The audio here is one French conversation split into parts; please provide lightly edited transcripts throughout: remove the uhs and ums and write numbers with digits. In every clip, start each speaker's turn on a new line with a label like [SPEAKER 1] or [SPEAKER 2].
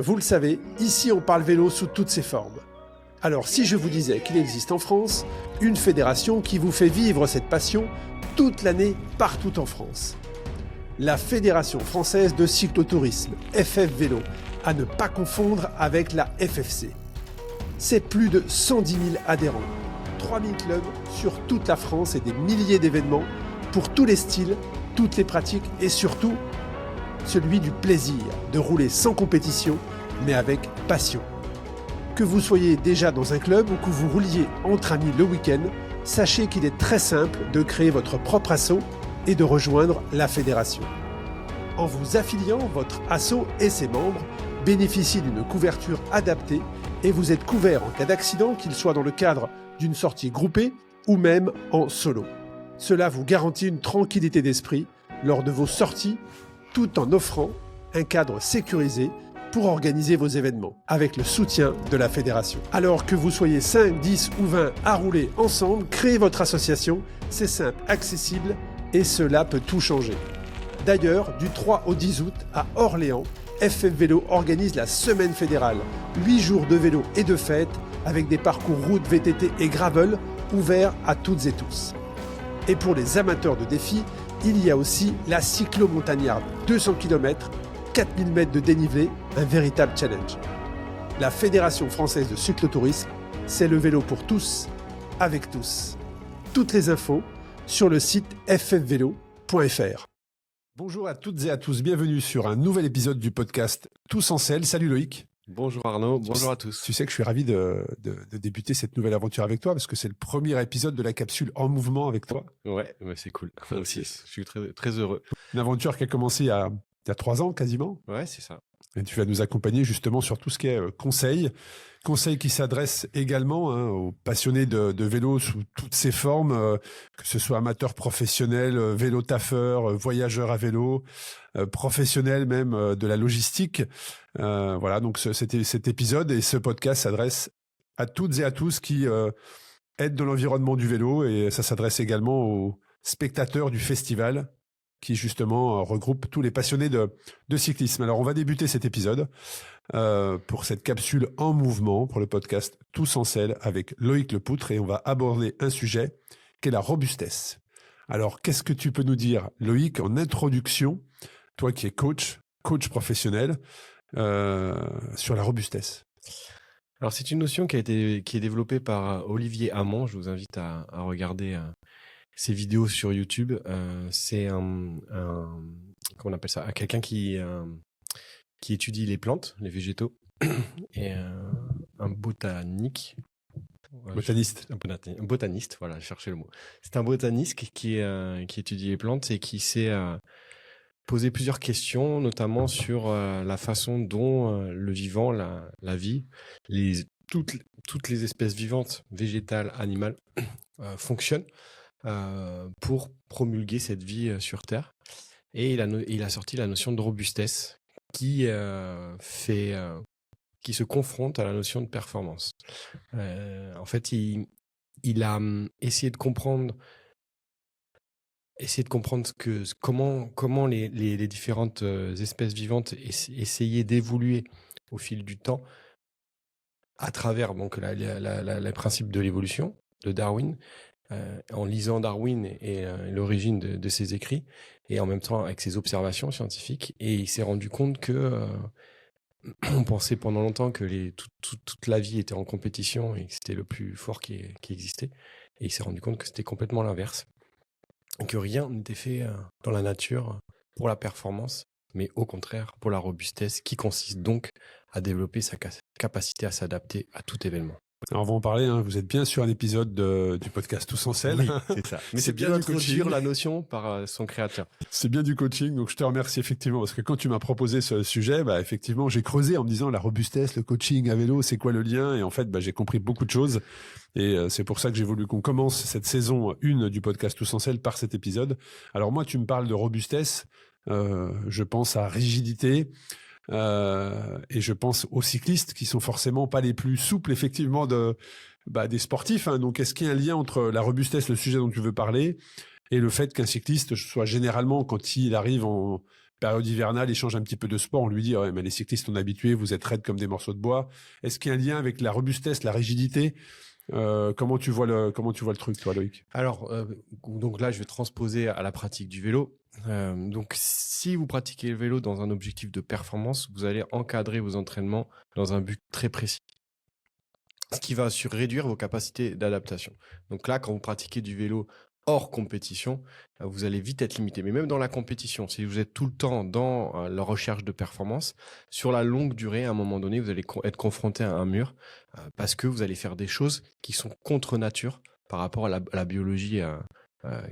[SPEAKER 1] Vous le savez, ici on parle vélo sous toutes ses formes. Alors si je vous disais qu'il existe en France une fédération qui vous fait vivre cette passion toute l'année partout en France. La Fédération Française de Cyclotourisme, FF Vélo, à ne pas confondre avec la FFC. C'est plus de 110 000 adhérents, 3 000 clubs sur toute la France et des milliers d'événements pour tous les styles, toutes les pratiques et surtout celui du plaisir de rouler sans compétition mais avec passion. Que vous soyez déjà dans un club ou que vous rouliez entre amis le week-end, sachez qu'il est très simple de créer votre propre asso et de rejoindre la fédération. En vous affiliant, votre asso et ses membres bénéficient d'une couverture adaptée et vous êtes couvert en cas d'accident, qu'il soit dans le cadre d'une sortie groupée ou même en solo. Cela vous garantit une tranquillité d'esprit lors de vos sorties, tout en offrant un cadre sécurisé pour organiser vos événements, avec le soutien de la fédération. Alors que vous soyez 5, 10 ou 20 à rouler ensemble, créez votre association, c'est simple, accessible et cela peut tout changer. D'ailleurs, du 3 au 10 août, à Orléans, FF Vélo organise la semaine fédérale, 8 jours de vélo et de fête, avec des parcours route, VTT et gravel ouverts à toutes et tous. Et pour les amateurs de défis, il y a aussi la cyclo-montagnarde, 200 km, 4000 mètres de dénivelé, un véritable challenge. La Fédération Française de Cyclotourisme, c'est le vélo pour tous, avec tous. Toutes les infos sur le site ffvélo.fr. Bonjour à toutes et à tous, bienvenue sur un nouvel épisode du podcast Tous en selle. Salut Loïc.
[SPEAKER 2] Bonjour Arnaud, bonjour à tous.
[SPEAKER 1] Tu sais que je suis ravi de débuter cette nouvelle aventure avec toi parce que c'est le premier épisode de la capsule en mouvement avec toi.
[SPEAKER 2] Ouais, c'est cool. Moi aussi, je suis très, très heureux.
[SPEAKER 1] Une aventure qui a commencé il y a 3 ans quasiment.
[SPEAKER 2] Ouais, c'est ça.
[SPEAKER 1] Et tu vas nous accompagner justement sur tout ce qui est conseils qui s'adressent également aux passionnés de vélo sous toutes ses formes, que ce soit amateurs professionnels, vélo taffeurs, voyageurs à vélo, professionnels même de la logistique. Voilà, donc cet épisode et ce podcast s'adresse à toutes et à tous qui aident dans l'environnement du vélo et ça s'adresse également aux spectateurs du festival qui justement regroupe tous les passionnés de cyclisme. Alors on va débuter cet épisode pour cette capsule en mouvement pour le podcast Tous en selle avec Loïc Lepoutre et on va aborder un sujet qui est la robustesse. Alors qu'est-ce que tu peux nous dire Loïc en introduction, toi qui es coach professionnel, sur la robustesse?
[SPEAKER 2] Alors c'est une notion qui est développée par Olivier Hamon. Je vous invite à regarder ces vidéos sur YouTube. C'est comment on appelle ça, quelqu'un qui étudie les plantes, les végétaux, et un botaniste. Un botaniste, voilà, cherchez le mot. C'est un botaniste qui étudie les plantes et qui s'est posé plusieurs questions, notamment sur la façon dont le vivant, la vie, toutes les espèces vivantes, végétales, animales, fonctionnent pour promulguer cette vie sur Terre. Et il a sorti la notion de robustesse qui se confronte à la notion de performance. En fait, il a essayé de comprendre comment les différentes espèces vivantes essayaient d'évoluer au fil du temps à travers donc les principes de l'évolution de Darwin, en lisant Darwin et l'origine de ses écrits et en même temps avec ses observations scientifiques. Et il s'est rendu compte que on pensait pendant longtemps que toute la vie était en compétition et que c'était le plus fort qui existait. Et il s'est rendu compte que c'était complètement l'inverse. Que rien n'était fait dans la nature pour la performance, mais au contraire pour la robustesse, qui consiste donc à développer sa capacité à s'adapter à tout événement.
[SPEAKER 1] Alors on va en parler, vous êtes bien sur un épisode du podcast Tous en selle.
[SPEAKER 2] Oui, c'est ça. Mais c'est bien d'introduire la notion par son créateur.
[SPEAKER 1] C'est bien du coaching, donc je te remercie effectivement, parce que quand tu m'as proposé ce sujet, effectivement, j'ai creusé en me disant la robustesse, le coaching à vélo, c'est quoi le lien? Et en fait, j'ai compris beaucoup de choses. Et c'est pour ça que j'ai voulu qu'on commence cette saison 1 du podcast Tous en selle par cet épisode. Alors moi, tu me parles de robustesse, je pense à rigidité, et je pense aux cyclistes qui sont forcément pas les plus souples effectivement des sportifs. Donc est-ce qu'il y a un lien entre la robustesse, le sujet dont tu veux parler, et le fait qu'un cycliste soit généralement, quand il arrive période hivernale, il change un petit peu de sport, on lui dit ouais, mais les cyclistes sont habitués, vous êtes raides comme des morceaux de bois. Est-ce qu'il y a un lien avec la robustesse, la rigidité? Comment tu vois le truc, toi, Loïc?
[SPEAKER 2] Alors, donc là, je vais transposer à la pratique du vélo. Donc, si vous pratiquez le vélo dans un objectif de performance, vous allez encadrer vos entraînements dans un but très précis, ce qui va réduire vos capacités d'adaptation. Donc là, quand vous pratiquez du vélo hors compétition, vous allez vite être limité. Mais même dans la compétition, si vous êtes tout le temps dans la recherche de performance, sur la longue durée, à un moment donné, vous allez être confronté à un mur parce que vous allez faire des choses qui sont contre nature par rapport à la biologie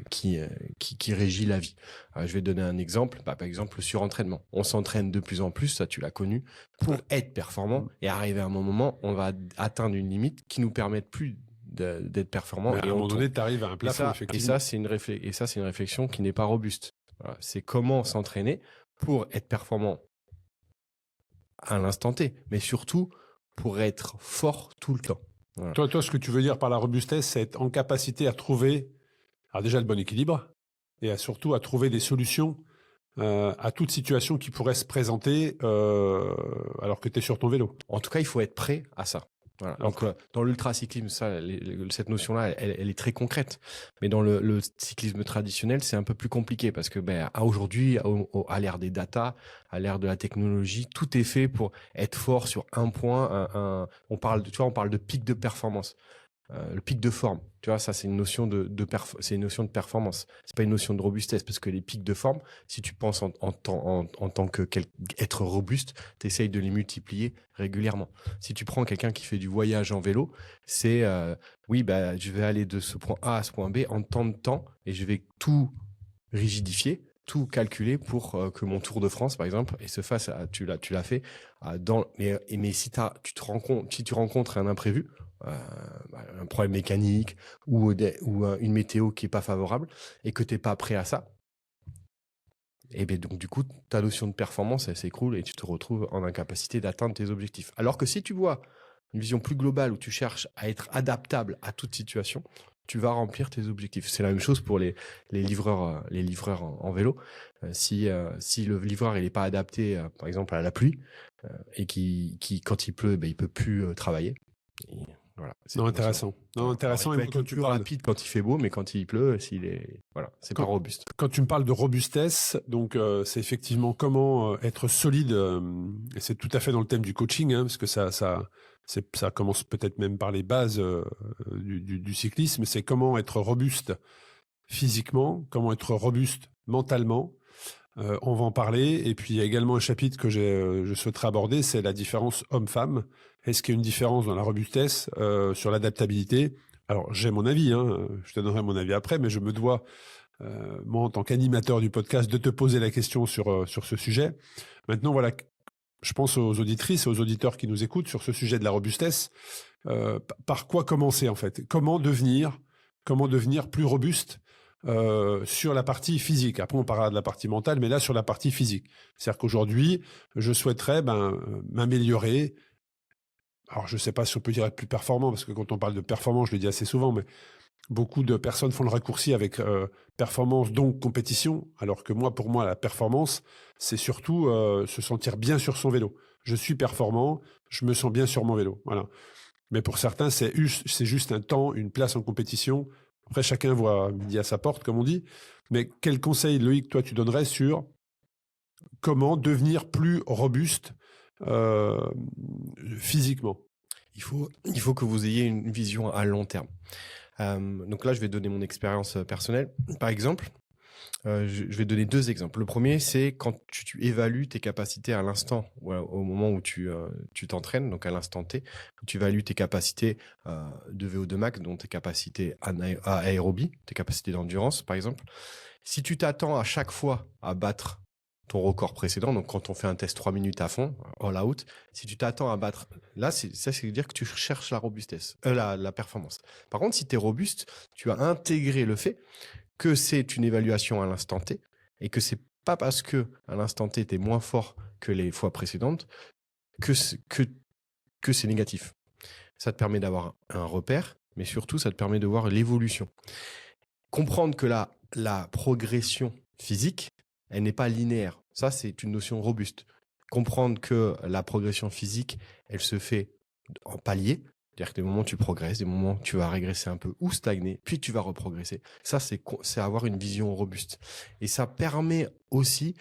[SPEAKER 2] qui régit la vie. Je vais donner un exemple. Par exemple, le surentraînement. On s'entraîne de plus en plus, ça tu l'as connu, pour être performant. Et arriver à un moment, on va atteindre une limite qui nous permette plus d'être performant.
[SPEAKER 1] Mais à un moment donné, tu arrives à un plafond, effectivement.
[SPEAKER 2] Et ça, c'est une réflexion qui n'est pas robuste. Voilà. C'est comment s'entraîner pour être performant à l'instant T, mais surtout pour être fort tout le temps. Voilà.
[SPEAKER 1] Toi, ce que tu veux dire par la robustesse, c'est être en capacité à trouver, alors déjà le bon équilibre, et surtout à trouver des solutions à toute situation qui pourrait se présenter alors que tu es sur ton vélo.
[SPEAKER 2] En tout cas, il faut être prêt à ça. Voilà. Donc, dans l'ultracyclisme, cette notion-là, elle est très concrète. Mais dans le cyclisme traditionnel, c'est un peu plus compliqué parce que aujourd'hui, à l'ère des data, à l'ère de la technologie, tout est fait pour être fort sur un point. On parle de pic de performance. Le pic de forme, tu vois, ça c'est une notion de performance. C'est pas une notion de robustesse parce que les pics de forme, si tu penses en tant que être robuste, tu essayes de les multiplier régulièrement. Si tu prends quelqu'un qui fait du voyage en vélo, c'est je vais aller de ce point A à ce point B en tant de temps et je vais tout rigidifier, tout calculer pour que mon Tour de France, par exemple, et se fasse, tu l'as fait, mais si tu rencontres un imprévu, un problème mécanique ou une météo qui est pas favorable et que t'es pas prêt à ça, et bien donc du coup ta notion de performance elle s'écroule et tu te retrouves en incapacité d'atteindre tes objectifs. Alors que si tu vois une vision plus globale où tu cherches à être adaptable à toute situation, tu vas remplir tes objectifs. C'est la même chose pour les livreurs en vélo. Si le livreur il est pas adapté par exemple à la pluie et qui quand il pleut, il peut plus travailler. Et voilà,
[SPEAKER 1] intéressant. Intéressant.
[SPEAKER 2] Il peut être plus rapide quand il fait beau, mais quand il pleut, c'est pas robuste.
[SPEAKER 1] Quand tu me parles de robustesse, donc c'est effectivement comment être solide. Et c'est tout à fait dans le thème du coaching, parce que ça commence peut-être même par les bases du cyclisme. C'est comment être robuste physiquement, comment être robuste mentalement. On va en parler. Et puis, il y a également un chapitre que je souhaiterais aborder, c'est la différence homme-femme. Est-ce qu'il y a une différence dans la robustesse, sur l'adaptabilité? Alors, j'ai mon avis, je te donnerai mon avis après, mais je me dois, moi, en tant qu'animateur du podcast, de te poser la question sur ce sujet. Maintenant, voilà, je pense aux auditrices et aux auditeurs qui nous écoutent sur ce sujet de la robustesse. Par quoi commencer, en fait? Comment devenir plus robuste sur la partie physique. Après, on parlera de la partie mentale, mais là, sur la partie physique. C'est-à-dire qu'aujourd'hui, je souhaiterais m'améliorer. Alors, je ne sais pas si on peut dire être plus performant, parce que quand on parle de performance, je le dis assez souvent, mais beaucoup de personnes font le raccourci avec performance, donc compétition, alors que pour moi, la performance, c'est surtout se sentir bien sur son vélo. Je suis performant, je me sens bien sur mon vélo. Voilà. Mais pour certains, c'est juste un temps, une place en compétition. Après, chacun voit midi à sa porte, comme on dit. Mais quel conseil, Loïc, toi, tu donnerais sur comment devenir plus robuste physiquement?
[SPEAKER 2] Il faut que vous ayez une vision à long terme. Donc là, je vais donner mon expérience personnelle. Par exemple, je vais donner 2 exemples. Le premier, c'est quand tu évalues tes capacités à l'instant, au moment où tu t'entraînes, donc à l'instant T, tu évalues tes capacités de VO2 max, donc tes capacités à aérobie, tes capacités d'endurance, par exemple. Si tu t'attends à chaque fois à battre ton record précédent, donc quand on fait un test 3 minutes à fond, all out, si tu t'attends à battre, là, ça veut dire que tu cherches la robustesse, la performance. Par contre, si tu es robuste, tu as intégré le fait que c'est une évaluation à l'instant T et que c'est pas parce que à l'instant T, tu es moins fort que les fois précédentes que c'est négatif. Ça te permet d'avoir un repère, mais surtout, ça te permet de voir l'évolution. Comprendre que la progression physique, elle n'est pas linéaire. Ça, c'est une notion robuste. Comprendre que la progression physique, elle se fait en paliers. C'est-à-dire que des moments tu progresses, des moments tu vas régresser un peu ou stagner, puis tu vas reprogresser. Ça, c'est avoir une vision robuste. Et ça permet aussi,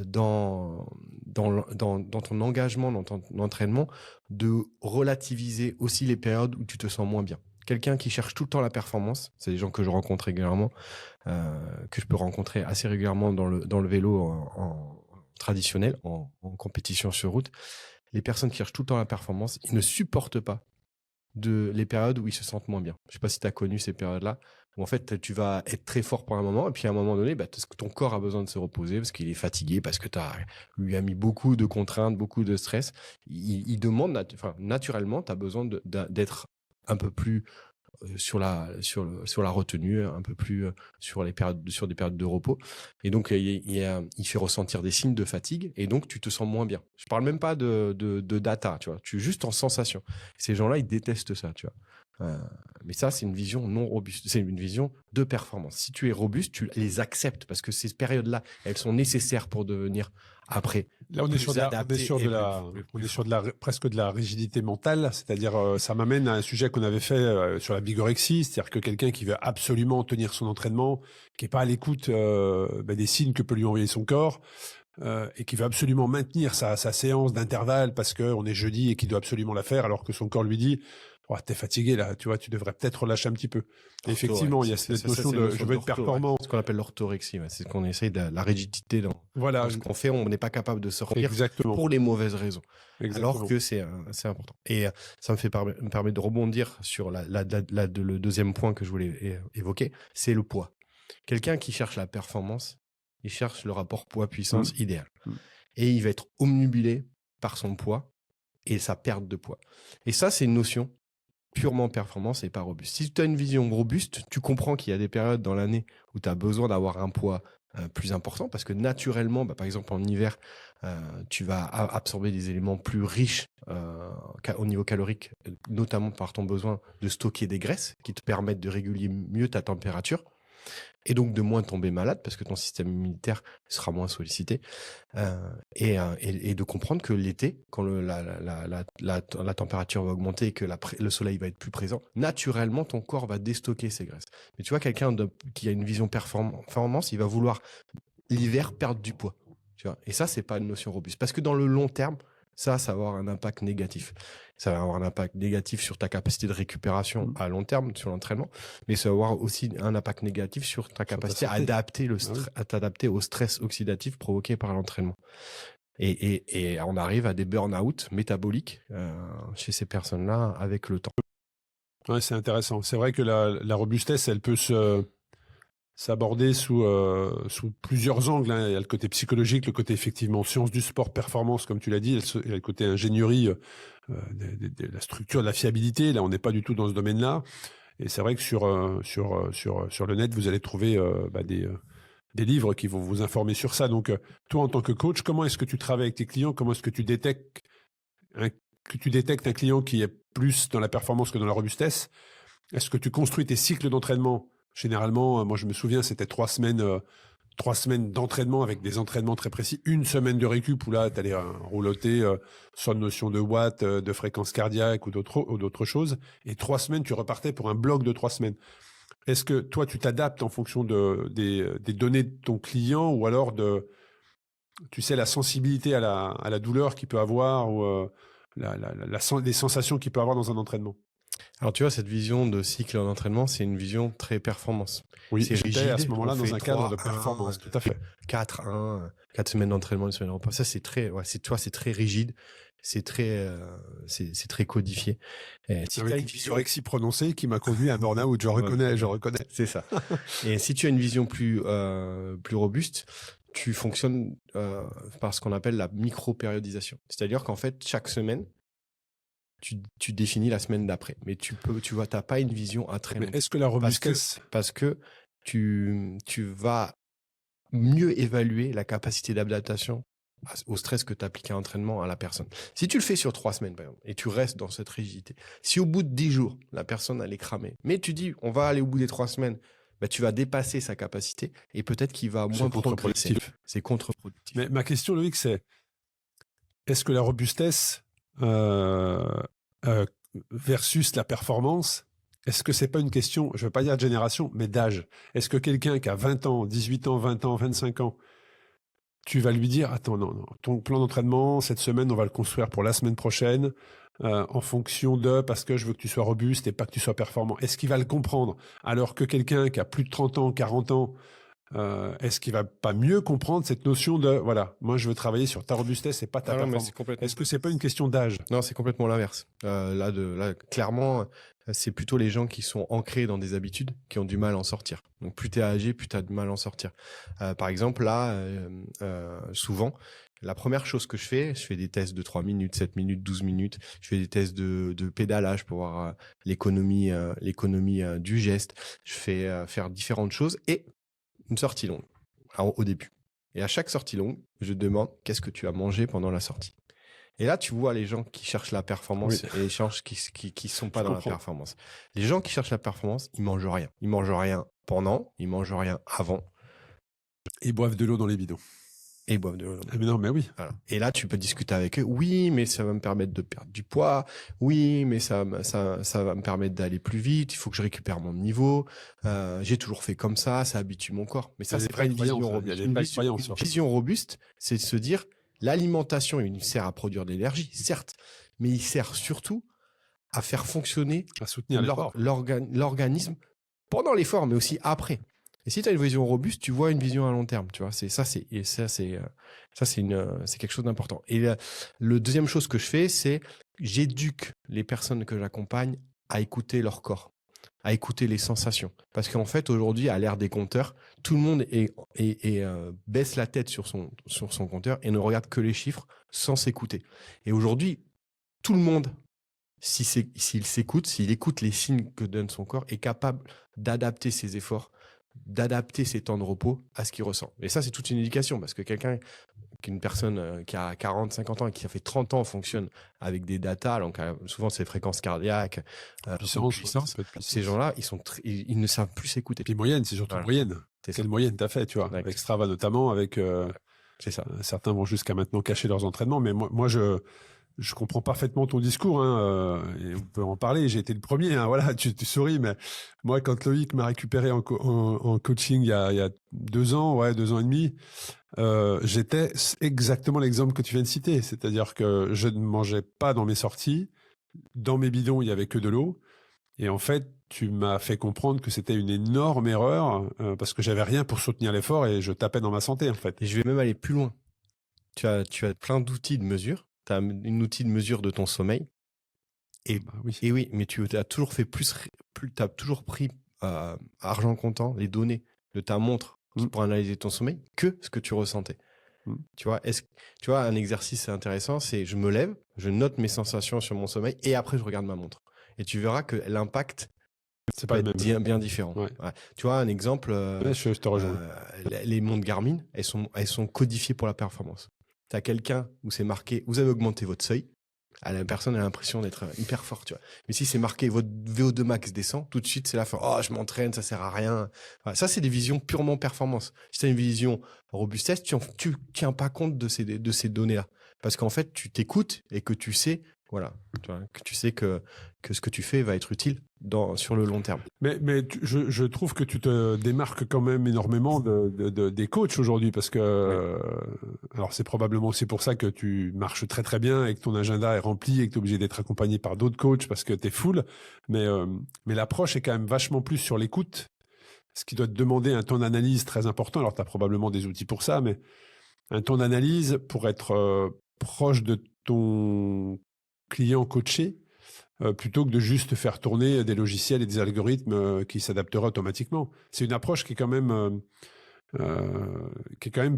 [SPEAKER 2] dans ton engagement, dans ton entraînement, de relativiser aussi les périodes où tu te sens moins bien. Quelqu'un qui cherche tout le temps la performance, c'est des gens que je rencontre régulièrement, que je peux rencontrer assez régulièrement dans le vélo en traditionnel, en compétition sur route. Les personnes qui cherchent tout le temps la performance, ils ne supportent pas les périodes où ils se sentent moins bien. Je ne sais pas si tu as connu ces périodes-là, où en fait tu vas être très fort pour un moment, et puis à un moment donné, ton corps a besoin de se reposer, parce qu'il est fatigué, parce que tu lui as mis beaucoup de contraintes, beaucoup de stress. Il demande, naturellement, tu as besoin d'être un peu plus sur la retenue, un peu plus sur des périodes de repos. Et donc, il fait ressentir des signes de fatigue, et donc tu te sens moins bien. Je parle même pas de data, tu vois. Tu es juste en sensation. Ces gens-là, ils détestent ça, tu vois. Mais ça, c'est une vision non robuste. C'est une vision de performance. Si tu es robuste, tu les acceptes, parce que ces périodes-là, elles sont nécessaires pour devenir après.
[SPEAKER 1] Là, on est sur presque de la rigidité mentale, c'est-à-dire ça m'amène à un sujet qu'on avait fait sur la bigorexie, c'est-à-dire que quelqu'un qui veut absolument tenir son entraînement, qui est pas à l'écoute des signes que peut lui envoyer son corps, et qui veut absolument maintenir sa séance d'intervalle parce qu'on est jeudi et qu'il doit absolument la faire, alors que son corps lui dit oh, t'es fatigué là, tu vois, tu devrais peut-être relâcher un petit peu. Et effectivement, il y a cette notion de je veux être performant.
[SPEAKER 2] C'est ce qu'on appelle l'orthorexie, c'est ce qu'on essaye de la rigidité dans ce qu'on fait, on n'est pas capable de sortir pour les mauvaises raisons. Exactement. Alors que c'est important. Et ça me permet de rebondir sur le deuxième point que je voulais évoquer, c'est le poids. Quelqu'un qui cherche la performance, il cherche le rapport poids-puissance idéal. Et il va être omnubilé par son poids et sa perte de poids. Et ça, c'est une notion purement performance et pas robuste. Si tu as une vision robuste, tu comprends qu'il y a des périodes dans l'année où tu as besoin d'avoir un poids plus important, parce que naturellement, par exemple en hiver, tu vas absorber des éléments plus riches au niveau calorique, notamment par ton besoin de stocker des graisses qui te permettent de réguler mieux ta température. Et donc de moins tomber malade, parce que ton système immunitaire sera moins sollicité, et de comprendre que l'été, quand la température va augmenter et que le soleil va être plus présent, naturellement ton corps va déstocker ses graisses. Mais tu vois, quelqu'un qui a une vision performance, il va vouloir l'hiver perdre du poids, tu vois. Et ça, c'est pas une notion robuste, parce que dans le long terme, ça va avoir un impact négatif. Ça va avoir un impact négatif sur ta capacité de récupération à long terme, sur l'entraînement, mais ça va avoir aussi un impact négatif sur ta capacité à t'adapter au stress oxydatif provoqué par l'entraînement. Et on arrive à des burn-out métaboliques chez ces personnes-là avec le temps.
[SPEAKER 1] Ouais, c'est intéressant. C'est vrai que la robustesse, elle peut s'aborder sous plusieurs angles. Il y a le côté psychologique, le côté effectivement science du sport, performance, comme tu l'as dit, il y a le côté ingénierie, de la structure, de la fiabilité. Là, on n'est pas du tout dans ce domaine-là. Et c'est vrai que sur le net, vous allez trouver des livres qui vont vous informer sur ça. Donc, toi, en tant que coach, comment est-ce que tu travailles avec tes clients? Comment est-ce que tu détectes un client qui est plus dans la performance que dans la robustesse? Est-ce que tu construis tes cycles d'entraînement? Généralement, moi je me souviens, c'était 3 semaines d'entraînement avec des entraînements très précis, 1 semaine de récup où là, tu allais rouloter sans notion de watts, de fréquence cardiaque ou d'autres choses. Et 3 semaines, tu repartais pour un bloc de 3 semaines. Est-ce que toi, tu t'adaptes en fonction des données de ton client ou alors tu sais, la sensibilité à la douleur qu'il peut avoir ou les sensations qu'il peut avoir dans un entraînement?
[SPEAKER 2] Alors tu vois, cette vision de cycle d'entraînement, c'est une vision très performance.
[SPEAKER 1] Oui,
[SPEAKER 2] c'est rigide
[SPEAKER 1] à ce moment-là dans un cadre de performance, tout à fait.
[SPEAKER 2] 4 semaines d'entraînement, 1 semaine de repas. Ça, c'est très, c'est très rigide. C'est très codifié.
[SPEAKER 1] Si avec une visorexie prononcée qui m'a conduit à un burn-out, je reconnais.
[SPEAKER 2] C'est ça. Et si tu as une vision plus robuste, tu fonctionnes par ce qu'on appelle la micro-périodisation. C'est-à-dire qu'en fait, chaque semaine, tu définis la semaine d'après, mais tu n'as pas une à très long terme.
[SPEAKER 1] Mais est-ce que la robustesse,
[SPEAKER 2] parce que tu vas mieux évaluer la capacité d'adaptation au stress que tu appliques à l'entraînement à la personne. Si tu le fais sur 3 semaines, par exemple, et tu restes dans cette rigidité, si au bout de 10 jours, la personne elle est cramée, mais tu dis on va aller au bout des 3 semaines, bah, tu vas dépasser sa capacité et peut-être qu'il va moins progresser. C'est contre-productif.
[SPEAKER 1] Mais ma question, Loïc, c'est est-ce que la robustesse versus la performance, est-ce que c'est pas une question, je ne veux pas dire de génération, mais d'âge? Est-ce que quelqu'un qui a 20 ans, 18 ans, 20 ans, 25 ans, tu vas lui dire, attends, non, ton plan d'entraînement, cette semaine, on va le construire pour la semaine prochaine, en fonction de, parce que je veux que tu sois robuste et pas que tu sois performant. Est-ce qu'il va le comprendre? Alors que quelqu'un qui a plus de 30 ans, 40 ans, est-ce qu'il va pas mieux comprendre cette notion de, voilà, moi je veux travailler sur ta robustesse et pas ta performance? Est-ce que c'est pas une question d'âge?
[SPEAKER 2] Non, c'est complètement l'inverse. Là, clairement, c'est plutôt les gens qui sont ancrés dans des habitudes qui ont du mal à en sortir. Donc, plus t'es âgé, plus t'as du mal à en sortir. Par exemple, là, souvent, la première chose que je fais des tests de 3 minutes, 7 minutes, 12 minutes. Je fais des tests de pédalage pour voir l'économie du geste. Je fais faire différentes choses et une sortie longue au début. Et à chaque sortie longue, je demande qu'est-ce que tu as mangé pendant la sortie. Et là, tu vois les gens qui cherchent la performance et les gens qui sont pas dans la performance. Les gens qui cherchent la performance, ils mangent rien. Ils mangent rien pendant, ils mangent rien avant.
[SPEAKER 1] Et ils boivent de l'eau dans les bidons.
[SPEAKER 2] Et ils boivent de l'eau.
[SPEAKER 1] Mais non, mais oui.
[SPEAKER 2] Voilà. Et là, tu peux discuter avec eux. Oui, mais ça va me permettre de perdre du poids. Oui, mais ça va me permettre d'aller plus vite. Il faut que je récupère mon niveau. J'ai toujours fait comme ça habitue mon corps. Mais ça, c'est pas une vision robuste. Une vision robuste, c'est de se dire, l'alimentation, il sert à produire de l'énergie, certes, mais il sert surtout à faire fonctionner,
[SPEAKER 1] à soutenir
[SPEAKER 2] l'organisme pendant l'effort, mais aussi après. Et si tu as une vision robuste, tu vois une vision à long terme, tu vois. C'est quelque chose d'important. Et le deuxième chose que je fais, c'est j'éduque les personnes que j'accompagne à écouter leur corps, à écouter les sensations. Parce qu'en fait, aujourd'hui, à l'ère des compteurs, tout le monde baisse la tête sur son compteur et ne regarde que les chiffres sans s'écouter. Et aujourd'hui, tout le monde, s'il s'écoute, s'il écoute les signes que donne son corps, est capable d'adapter ses efforts, d'adapter ses temps de repos à ce qu'il ressent. Et ça, c'est toute une éducation, parce que une personne qui a 40, 50 ans et qui a fait 30 ans fonctionne avec des datas, donc souvent c'est fréquences cardiaques, puissance. Ces gens-là, ils ne savent plus s'écouter.
[SPEAKER 1] Et puis moyenne, c'est surtout moyenne. Quelle moyenne t'as fait, tu vois, avec Strava notamment, avec
[SPEAKER 2] c'est ça.
[SPEAKER 1] Certains vont jusqu'à maintenant cacher leurs entraînements, mais moi je comprends parfaitement ton discours, et on peut en parler. J'ai été le premier, voilà, tu souris, mais moi, quand Loïc m'a récupéré en coaching il y a 2 ans, 2 ans et demi, j'étais exactement l'exemple que tu viens de citer. C'est-à-dire que je ne mangeais pas dans mes sorties. Dans mes bidons, il y avait que de l'eau. Et en fait, tu m'as fait comprendre que c'était une énorme erreur, parce que j'avais rien pour soutenir l'effort et je tapais dans ma santé, en fait.
[SPEAKER 2] Et je vais même aller plus loin. Tu as plein d'outils de mesure. Tu as un outil de mesure de ton sommeil. Et oui, mais tu as toujours fait tu as toujours pris argent comptant, les données de ta montre pour analyser ton sommeil que ce que tu ressentais. Tu vois, un exercice intéressant, c'est je me lève, je note mes sensations sur mon sommeil et après je regarde ma montre. Et tu verras que l'impact peut être bien différent. Ouais. Tu vois, un exemple,
[SPEAKER 1] je te rejoins.
[SPEAKER 2] Les montres Garmin, elles sont codifiées pour la performance. Tu as quelqu'un où c'est marqué, vous avez augmenté votre seuil, la personne a l'impression d'être hyper fort, tu vois. Mais si c'est marqué votre VO2 max descend, tout de suite c'est la fin. Oh, je m'entraîne, ça sert à rien. Voilà, ça, c'est des visions purement performance. Si tu as une vision robustesse, tu tiens pas compte de ces données-là. Parce qu'en fait, tu t'écoutes et que tu sais, voilà, que tu sais que ce que tu fais va être utile sur le long terme.
[SPEAKER 1] Mais je trouve que tu te démarques quand même énormément des coachs aujourd'hui, parce que alors c'est probablement aussi pour ça que tu marches très très bien et que ton agenda est rempli et que tu es obligé d'être accompagné par d'autres coachs parce que tu es full. Mais l'approche est quand même vachement plus sur l'écoute, ce qui doit te demander un temps d'analyse très important. Alors tu as probablement des outils pour ça, mais un temps d'analyse pour être proche de ton client coaché, plutôt que de juste faire tourner des logiciels et des algorithmes qui s'adapteraient automatiquement. C'est une approche qui est quand même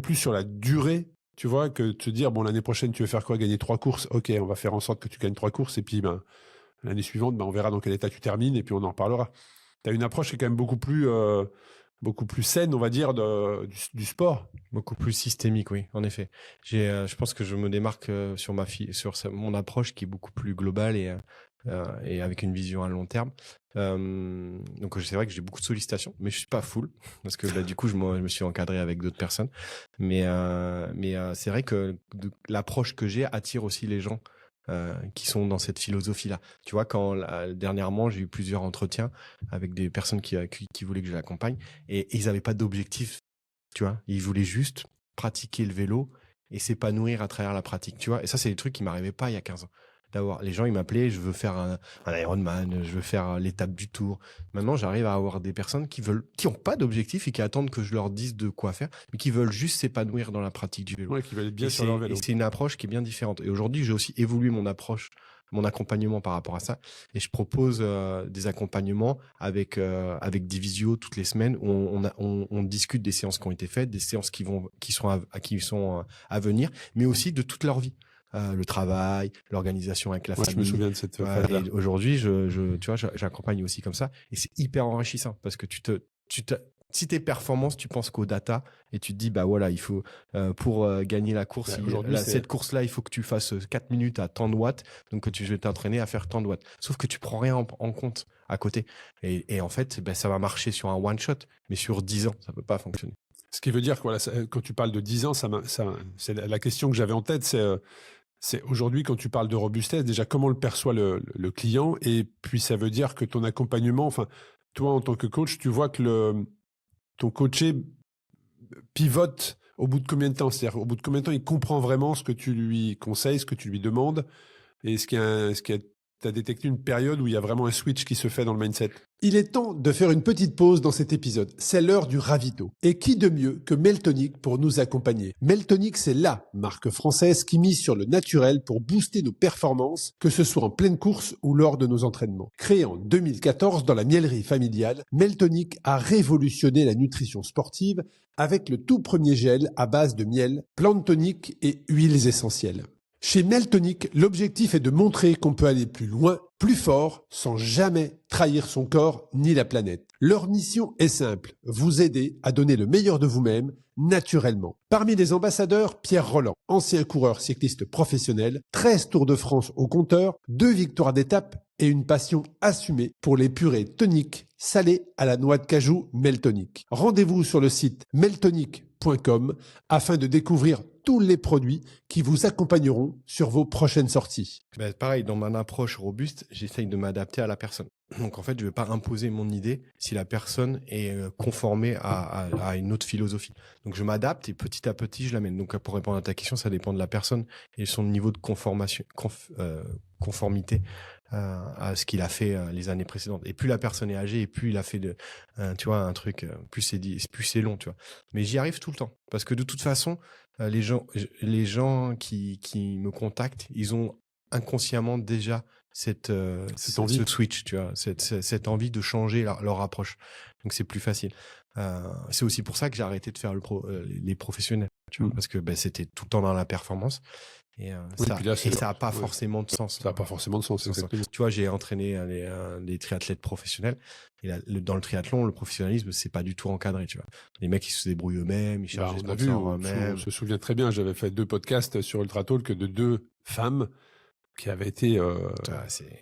[SPEAKER 1] plus sur la durée, tu vois, que de te dire, bon, l'année prochaine, tu veux faire quoi? Gagner 3 courses? Ok, on va faire en sorte que tu gagnes 3 courses, et puis l'année suivante, on verra dans quel état tu termines, et puis on en reparlera. Tu as une approche qui est quand même beaucoup plus saine, on va dire, du sport.
[SPEAKER 2] Beaucoup plus systémique, oui, en effet. Je pense que je me démarque sur mon approche qui est beaucoup plus globale et et avec une vision à long terme. Donc c'est vrai que j'ai beaucoup de sollicitations, mais je suis pas full parce que du coup je me suis encadré avec d'autres personnes. Mais c'est vrai que l'approche que j'ai attire aussi les gens qui sont dans cette philosophie-là. Tu vois, dernièrement j'ai eu plusieurs entretiens avec des personnes qui voulaient que je l'accompagne et ils n'avaient pas d'objectif. Tu vois, ils voulaient juste pratiquer le vélo et s'épanouir à travers la pratique. Tu vois, et ça c'est des trucs qui m'arrivaient pas il y a 15 ans. Les gens, ils m'appelaient, je veux faire un Ironman, je veux faire l'étape du Tour. Maintenant, j'arrive à avoir des personnes qui ont pas d'objectif et qui attendent que je leur dise de quoi faire, mais qui veulent juste s'épanouir dans la pratique du vélo.
[SPEAKER 3] Ouais, qui veulent être bien sur leur vélo.
[SPEAKER 2] Et c'est une approche qui est bien différente. Et aujourd'hui, j'ai aussi évolué mon accompagnement par rapport à ça. Et je propose des accompagnements avec des visios toutes les semaines où on discute des séances qui ont été faites, des séances qui sont à venir, mais aussi de toute leur vie. Le travail, l'organisation avec la famille.
[SPEAKER 3] Je me souviens de cette phase-là.
[SPEAKER 2] Et aujourd'hui, tu vois, j'accompagne aussi comme ça. Et c'est hyper enrichissant parce que si t'es performant, tu penses qu'aux data et tu te dis, bah voilà, il faut, pour gagner la course, cette course-là, il faut que tu fasses 4 minutes à tant de watts. Donc, je vais t'entraîner à faire tant de watts. Sauf que tu prends rien en compte à côté. Et en fait, ça va marcher sur un one shot, mais sur 10 ans, ça peut pas fonctionner.
[SPEAKER 3] Ce qui veut dire que, voilà, quand tu parles de 10 ans, c'est la question que j'avais en tête, c'est aujourd'hui, quand tu parles de robustesse, déjà, comment le perçoit le client? Et puis, ça veut dire que ton accompagnement, enfin, toi, en tant que coach, tu vois que ton coaché pivote au bout de combien de temps? C'est-à-dire, au bout de combien de temps il comprend vraiment ce que tu lui conseilles, ce que tu lui demandes? Et est-ce qu'il y a tu as détecté une période où il y a vraiment un switch qui se fait dans le mindset?
[SPEAKER 1] Il est temps de faire une petite pause dans cet épisode. C'est l'heure du ravito. Et qui de mieux que Meltonic pour nous accompagner? Meltonic, c'est la marque française qui mise sur le naturel pour booster nos performances, que ce soit en pleine course ou lors de nos entraînements. Créé en 2014 dans la mielerie familiale, Meltonic a révolutionné la nutrition sportive avec le tout premier gel à base de miel, plantes toniques et huiles essentielles. Chez Meltonic, l'objectif est de montrer qu'on peut aller plus loin, plus fort, sans jamais trahir son corps ni la planète. Leur mission est simple, vous aider à donner le meilleur de vous-même, naturellement. Parmi les ambassadeurs, Pierre Rolland, ancien coureur cycliste professionnel, 13 Tours de France au compteur, 2 victoires d'étape et une passion assumée pour les purées toniques salées à la noix de cajou Meltonic. Rendez-vous sur le site meltonic.com afin de découvrir tous les produits qui vous accompagneront sur vos prochaines sorties.
[SPEAKER 2] Pareil, dans mon approche robuste, j'essaye de m'adapter à la personne. Donc en fait, je ne vais pas imposer mon idée si la personne est conformée à une autre philosophie. Donc je m'adapte et petit à petit, je l'amène. Donc pour répondre à ta question, ça dépend de la personne et son niveau de conformité à ce qu'il a fait les années précédentes. Et plus la personne est âgée et plus il a fait tu vois, un truc, plus c'est long, tu vois. Mais j'y arrive tout le temps. Parce que de toute façon, les gens qui me contactent, ils ont inconsciemment déjà cette envie, ce switch, tu vois, cette envie de changer leur approche. Donc c'est plus facile. C'est aussi pour ça que j'ai arrêté de faire les professionnels, tu vois, parce que c'était tout le temps dans la performance. Et ça n'a pas forcément de sens.
[SPEAKER 3] Ça n'a pas forcément de sens.
[SPEAKER 2] Tu vois, j'ai entraîné des triathlètes professionnels. Et dans le triathlon, le professionnalisme, c'est pas du tout encadré. Tu vois, les mecs, ils se débrouillent eux-mêmes, ils cherchent des sponsors eux-mêmes.
[SPEAKER 3] Je me souviens très bien, j'avais fait 2 podcasts sur Ultratalk de 2 femmes qui avaient été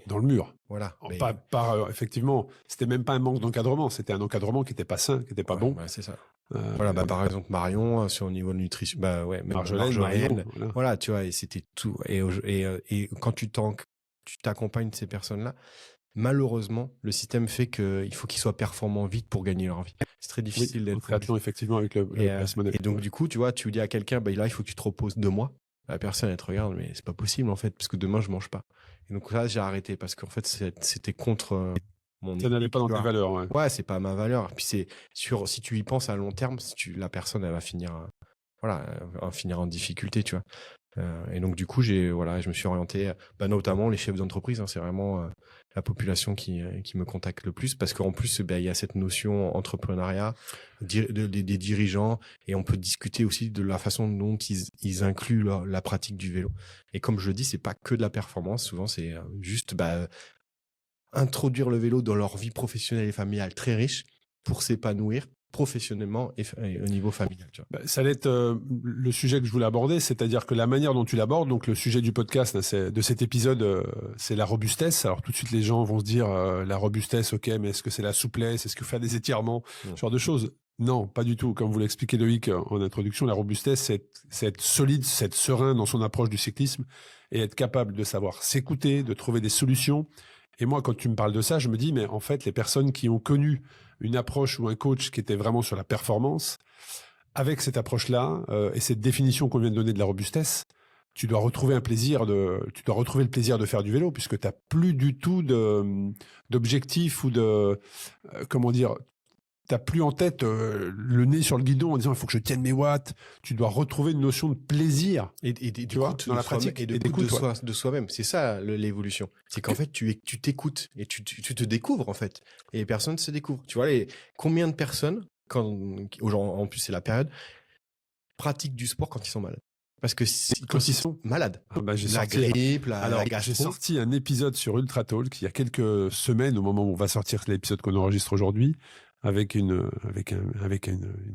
[SPEAKER 3] dans le mur.
[SPEAKER 2] Voilà.
[SPEAKER 3] Effectivement, c'était même pas un manque d'encadrement, c'était un encadrement qui n'était pas sain, qui n'était pas bon.
[SPEAKER 2] Ouais, c'est ça. Voilà, par exemple Marion sur le niveau de nutrition, même
[SPEAKER 3] Marjolaine,
[SPEAKER 2] voilà, tu vois, et c'était tout. Et quand tu t'accompagnes de ces personnes-là, malheureusement, le système fait qu'il faut qu'ils soient performants vite pour gagner leur vie. C'est très difficile d'être
[SPEAKER 3] triathlon, effectivement, avec le
[SPEAKER 2] et donc du coup, tu vois, tu dis à quelqu'un, là, il faut que tu te reposes 2 mois. La personne, elle te regarde, mais c'est pas possible en fait, parce que demain je mange pas. Et donc là, j'ai arrêté parce qu'en fait, c'était contre
[SPEAKER 3] ça n'allait pas dans tes valeurs.
[SPEAKER 2] Ouais, c'est pas ma valeur. Puis c'est si tu y penses à long terme, la personne, elle va finir, finir en difficulté, tu vois. Et donc du coup, je me suis orienté, notamment les chefs d'entreprise. C'est vraiment la population qui me contacte le plus, parce qu'en plus, il y a cette notion entrepreneuriat, des dirigeants, et on peut discuter aussi de la façon dont ils incluent la pratique du vélo. Et comme je le dis, c'est pas que de la performance. Souvent, c'est juste introduire le vélo dans leur vie professionnelle et familiale très riche pour s'épanouir professionnellement et au niveau familial. Tu vois.
[SPEAKER 3] Bah, ça allait être le sujet que je voulais aborder, c'est-à-dire que la manière dont tu l'abordes, donc le sujet du podcast de cet épisode, c'est la robustesse. Alors tout de suite, les gens vont se dire la robustesse, ok, mais est-ce que c'est la souplesse, est-ce que faire des étirements, ce genre de choses? Non, pas du tout. Comme vous l'expliquait Loïc en introduction, la robustesse, c'est être solide, c'est être serein dans son approche du cyclisme et être capable de savoir s'écouter, de trouver des solutions. Et moi, quand tu me parles de ça, je me dis, mais en fait, les personnes qui ont connu une approche ou un coach qui était vraiment sur la performance, avec cette approche-là et cette définition qu'on vient de donner de la robustesse, tu dois retrouver le plaisir de faire du vélo, puisque tu n'as plus du tout d'objectif ou comment dire, tu n'as plus en tête le nez sur le guidon en disant il faut que je tienne mes watts. Tu dois retrouver une notion de plaisir.
[SPEAKER 2] Et
[SPEAKER 3] tu vois, dans la pratique
[SPEAKER 2] et de soi-même. C'est ça l'évolution. C'est qu'en fait, tu t'écoutes et tu te découvres en fait. Et les personnes se découvrent. Tu vois, combien de personnes, en plus c'est la période, pratiquent du sport quand ils sont malades. Parce que quand ils sont malades.
[SPEAKER 3] J'ai
[SPEAKER 2] gastro.
[SPEAKER 3] sorti un épisode sur Ultra Talk il y a quelques semaines, au moment où on va sortir l'épisode qu'on enregistre aujourd'hui, avec une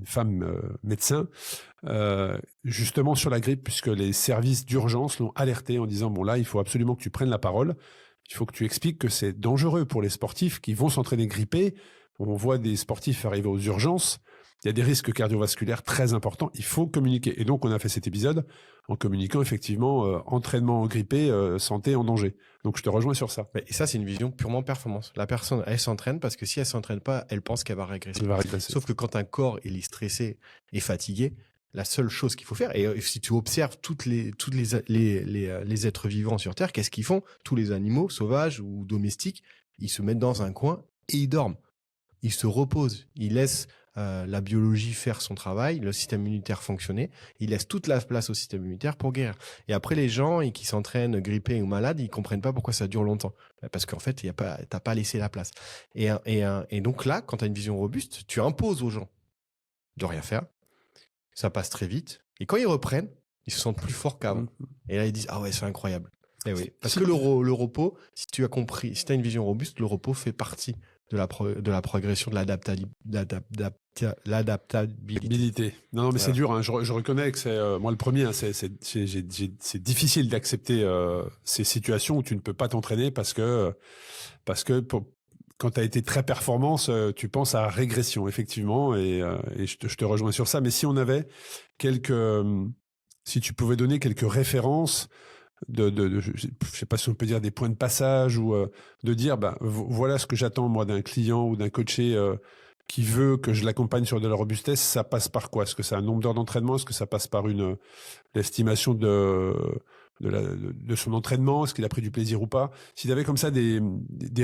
[SPEAKER 3] femme médecin, justement sur la grippe, puisque les services d'urgence l'ont alerté en disant, bon là, il faut absolument que tu prennes la parole, il faut que tu expliques que c'est dangereux pour les sportifs qui vont s'entraîner grippés. On voit des sportifs arriver aux urgences, il y a des risques cardiovasculaires très importants, il faut communiquer. Et donc, on a fait cet épisode en communiquant effectivement entraînement grippé, santé en danger. Donc, je te rejoins sur ça.
[SPEAKER 2] Et ça, c'est une vision purement performance. La personne, elle s'entraîne parce que si elle s'entraîne pas, elle pense qu'elle va régresser. Sauf que quand un corps il est stressé et fatigué, la seule chose qu'il faut faire, et si tu observes tous les êtres vivants sur Terre, qu'est-ce qu'ils font? Tous les animaux, sauvages ou domestiques, ils se mettent dans un coin et ils dorment. Ils se reposent. Ils laissent la biologie faire son travail, le système immunitaire fonctionner. Ils laissent toute la place au système immunitaire pour guérir. Et après, les gens qui s'entraînent grippés ou malades, ils comprennent pas pourquoi ça dure longtemps. Parce qu'en fait, t'as pas laissé la place. Et donc là, quand tu as une vision robuste, tu imposes aux gens de rien faire. Ça passe très vite. Et quand ils reprennent, ils se sentent plus forts qu'avant. Et là, ils disent, ah ouais, c'est incroyable. Et oui. Parce que le repos, si tu as compris, si tu as une vision robuste, le repos fait partie de la progression de l'adaptabilité.
[SPEAKER 3] Non, mais c'est dur. Hein. Je reconnais que c'est moi le premier. Hein, c'est difficile d'accepter ces situations où tu ne peux pas t'entraîner parce que quand tu as été très performance, tu penses à régression effectivement. Et je te rejoins sur ça. Mais si on avait si tu pouvais donner quelques références. Je sais pas si on peut dire des points de passage ou de dire voilà ce que j'attends moi d'un client ou d'un coaché qui veut que je l'accompagne sur de la robustesse, ça passe par quoi? Est-ce que c'est un nombre d'heures d'entraînement? Est-ce que ça passe par l'estimation de son entraînement? Est-ce qu'il a pris du plaisir ou pas? S'il avait comme ça des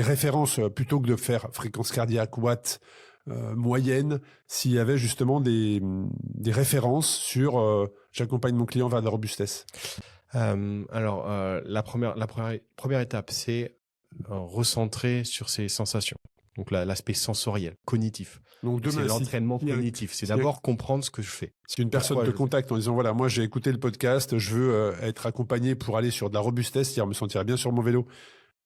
[SPEAKER 3] références plutôt que de faire fréquence cardiaque, watts moyenne, s'il y avait justement des références sur j'accompagne mon client vers de la robustesse.
[SPEAKER 2] La première étape, c'est recentrer sur ses sensations. Donc l'aspect sensoriel, cognitif.
[SPEAKER 3] Donc demain,
[SPEAKER 2] c'est l'entraînement cognitif. C'est d'abord comprendre ce que je fais.
[SPEAKER 3] Si une personne te contacte en disant voilà, moi j'ai écouté le podcast, je veux être accompagné pour aller sur de la robustesse, c'est-à-dire me sentir bien sur mon vélo,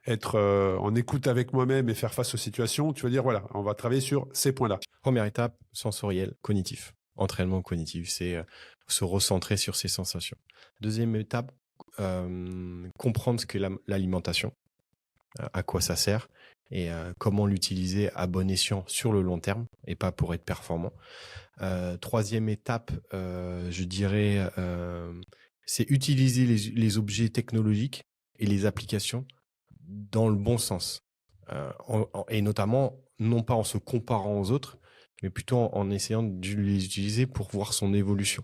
[SPEAKER 3] être en écoute avec moi-même et faire face aux situations, tu vas dire voilà, on va travailler sur ces points-là.
[SPEAKER 2] Première étape, sensoriel, cognitif. Entraînement cognitif, c'est se recentrer sur ses sensations. Deuxième étape, comprendre ce qu'est l'alimentation, à quoi ça sert et comment l'utiliser à bon escient sur le long terme et pas pour être performant. Troisième étape, je dirais, c'est utiliser les objets technologiques et les applications dans le bon sens. Et notamment, non pas en se comparant aux autres, mais plutôt en essayant de les utiliser pour voir son évolution.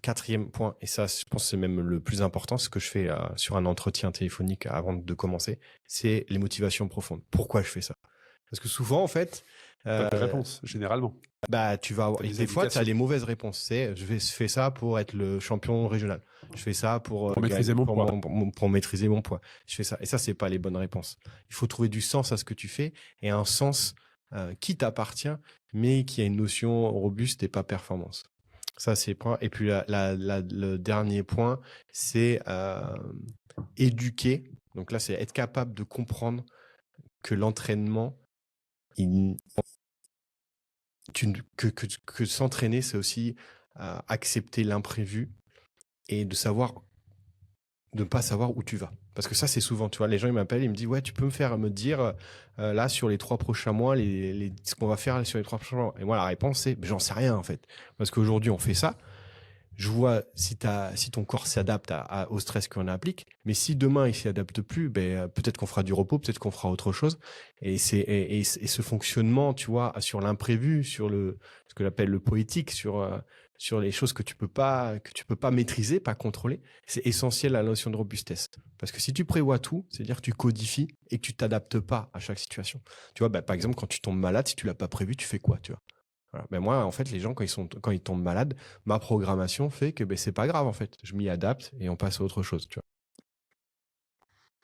[SPEAKER 2] Quatrième point, et ça, je pense que c'est même le plus important, ce que je fais sur un entretien téléphonique avant de commencer, c'est les motivations profondes. Pourquoi je fais ça? Parce que souvent, en fait...
[SPEAKER 3] pas de réponse, généralement.
[SPEAKER 2] Tu vas avoir... Des fois, tu as les mauvaises réponses. C'est, je fais ça pour être le champion régional. Je fais ça pour
[SPEAKER 3] maîtriser mon poids.
[SPEAKER 2] Pour maîtriser mon poids. Je fais ça. Et ça, c'est pas les bonnes réponses. Il faut trouver du sens à ce que tu fais et un sens qui t'appartient, mais qui a une notion robuste et pas performance. Ça, c'est le point. Et puis, le dernier point, c'est éduquer. Donc là, c'est être capable de comprendre que l'entraînement, que s'entraîner, c'est aussi accepter l'imprévu et de ne pas savoir où tu vas. Parce que ça, c'est souvent, tu vois, les gens, ils m'appellent, ils me disent, ouais, tu peux me dire, là, sur les 3 prochains mois, ce qu'on va faire sur les 3 prochains mois. Et moi, la réponse, c'est, j'en sais rien, en fait. Parce qu'aujourd'hui, on fait ça. Je vois si ton corps s'adapte au stress qu'on applique. Mais si demain, il s'y adapte plus, peut-être qu'on fera du repos, peut-être qu'on fera autre chose. Et ce fonctionnement, tu vois, sur l'imprévu, sur ce que j'appelle le poétique, sur les choses que tu peux pas maîtriser, pas contrôler, c'est essentiel à la notion de robustesse. Parce que si tu prévois tout, c'est-à-dire que tu codifies et que tu t'adaptes pas à chaque situation. Tu vois, par exemple, quand tu tombes malade, si tu l'as pas prévu, tu fais quoi, tu vois? Voilà. Moi, en fait, les gens, quand ils tombent malades, ma programmation fait que c'est pas grave, en fait. Je m'y adapte et on passe à autre chose, tu vois.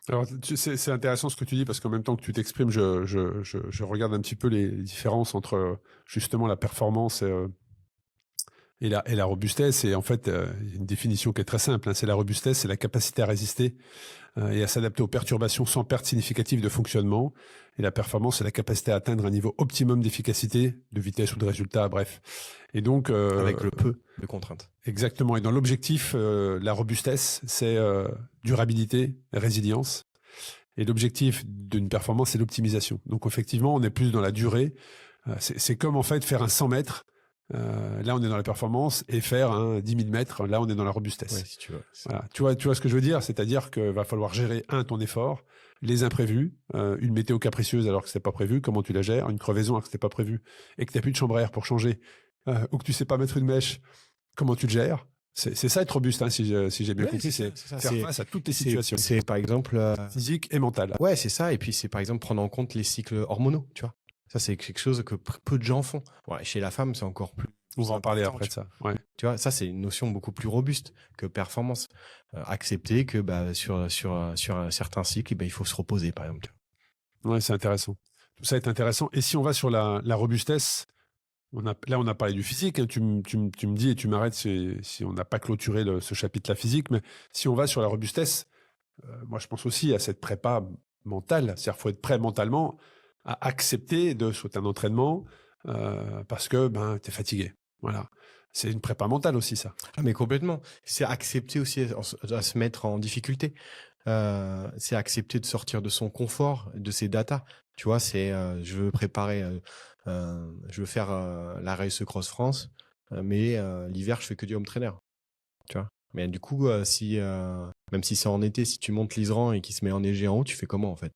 [SPEAKER 3] Alors, c'est intéressant ce que tu dis parce qu'en même temps que tu t'exprimes, je regarde un petit peu les différences entre justement la performance et la robustesse. Et en fait, il y a une définition qui est très simple, hein. C'est la robustesse, c'est la capacité à résister et à s'adapter aux perturbations sans perte significative de fonctionnement. Et la performance, c'est la capacité à atteindre un niveau optimum d'efficacité, de vitesse ou de résultat, bref. Et donc,
[SPEAKER 2] avec le peu de contraintes.
[SPEAKER 3] Exactement. Et dans l'objectif, la robustesse, c'est durabilité, résilience. Et l'objectif d'une performance, c'est l'optimisation. Donc, effectivement, on est plus dans la durée. C'est comme, en fait, faire un 100 mètres. Là, on est dans la performance. Et faire un 10 000 mètres, là, on est dans la robustesse.
[SPEAKER 2] Ouais, si tu veux.
[SPEAKER 3] Voilà. Tu vois ce que je veux dire? C'est-à-dire qu'il va falloir gérer, ton effort, les imprévus, une météo capricieuse alors que c'était pas prévu, comment tu la gères, une crevaison alors que c'était pas prévu, et que tu n'as plus de chambre à air pour changer, ou que tu sais pas mettre une mèche, comment tu le gères? C'est ça être robuste, hein, si j'ai bien compris, c'est faire face à toutes les situations.
[SPEAKER 2] C'est par exemple
[SPEAKER 3] physique et mentale.
[SPEAKER 2] Ouais, c'est ça. Et puis c'est par exemple prendre en compte les cycles hormonaux, tu vois. Ça, c'est quelque chose que peu de gens font. Ouais, chez la femme, c'est encore plus.
[SPEAKER 3] On va en parler après de ça. Ouais.
[SPEAKER 2] Tu vois, ça, c'est une notion beaucoup plus robuste que performance. Accepter que sur certains cycles, il faut se reposer, par exemple.
[SPEAKER 3] Ouais, c'est intéressant. Tout ça est intéressant. Et si on va sur la robustesse, on a parlé du physique. Hein, tu me dis et tu m'arrêtes si on n'a pas clôturé ce chapitre-là physique. Mais si on va sur la robustesse, moi, je pense aussi à cette prépa mentale. C'est-à-dire qu'il faut être prêt mentalement à accepter de sauter un entraînement parce que tu es fatigué. Voilà. C'est une prépa mentale aussi, ça.
[SPEAKER 2] Ah, mais complètement. C'est accepter aussi à se mettre en difficulté. C'est accepter de sortir de son confort, de ses datas. Tu vois, je veux préparer, je veux faire la Race Cross France, mais l'hiver, je fais que du home trainer. Tu vois. Mais du coup, même si c'est en été, si tu montes l'Isran et qu'il se met enneigé en haut, tu fais comment, en fait?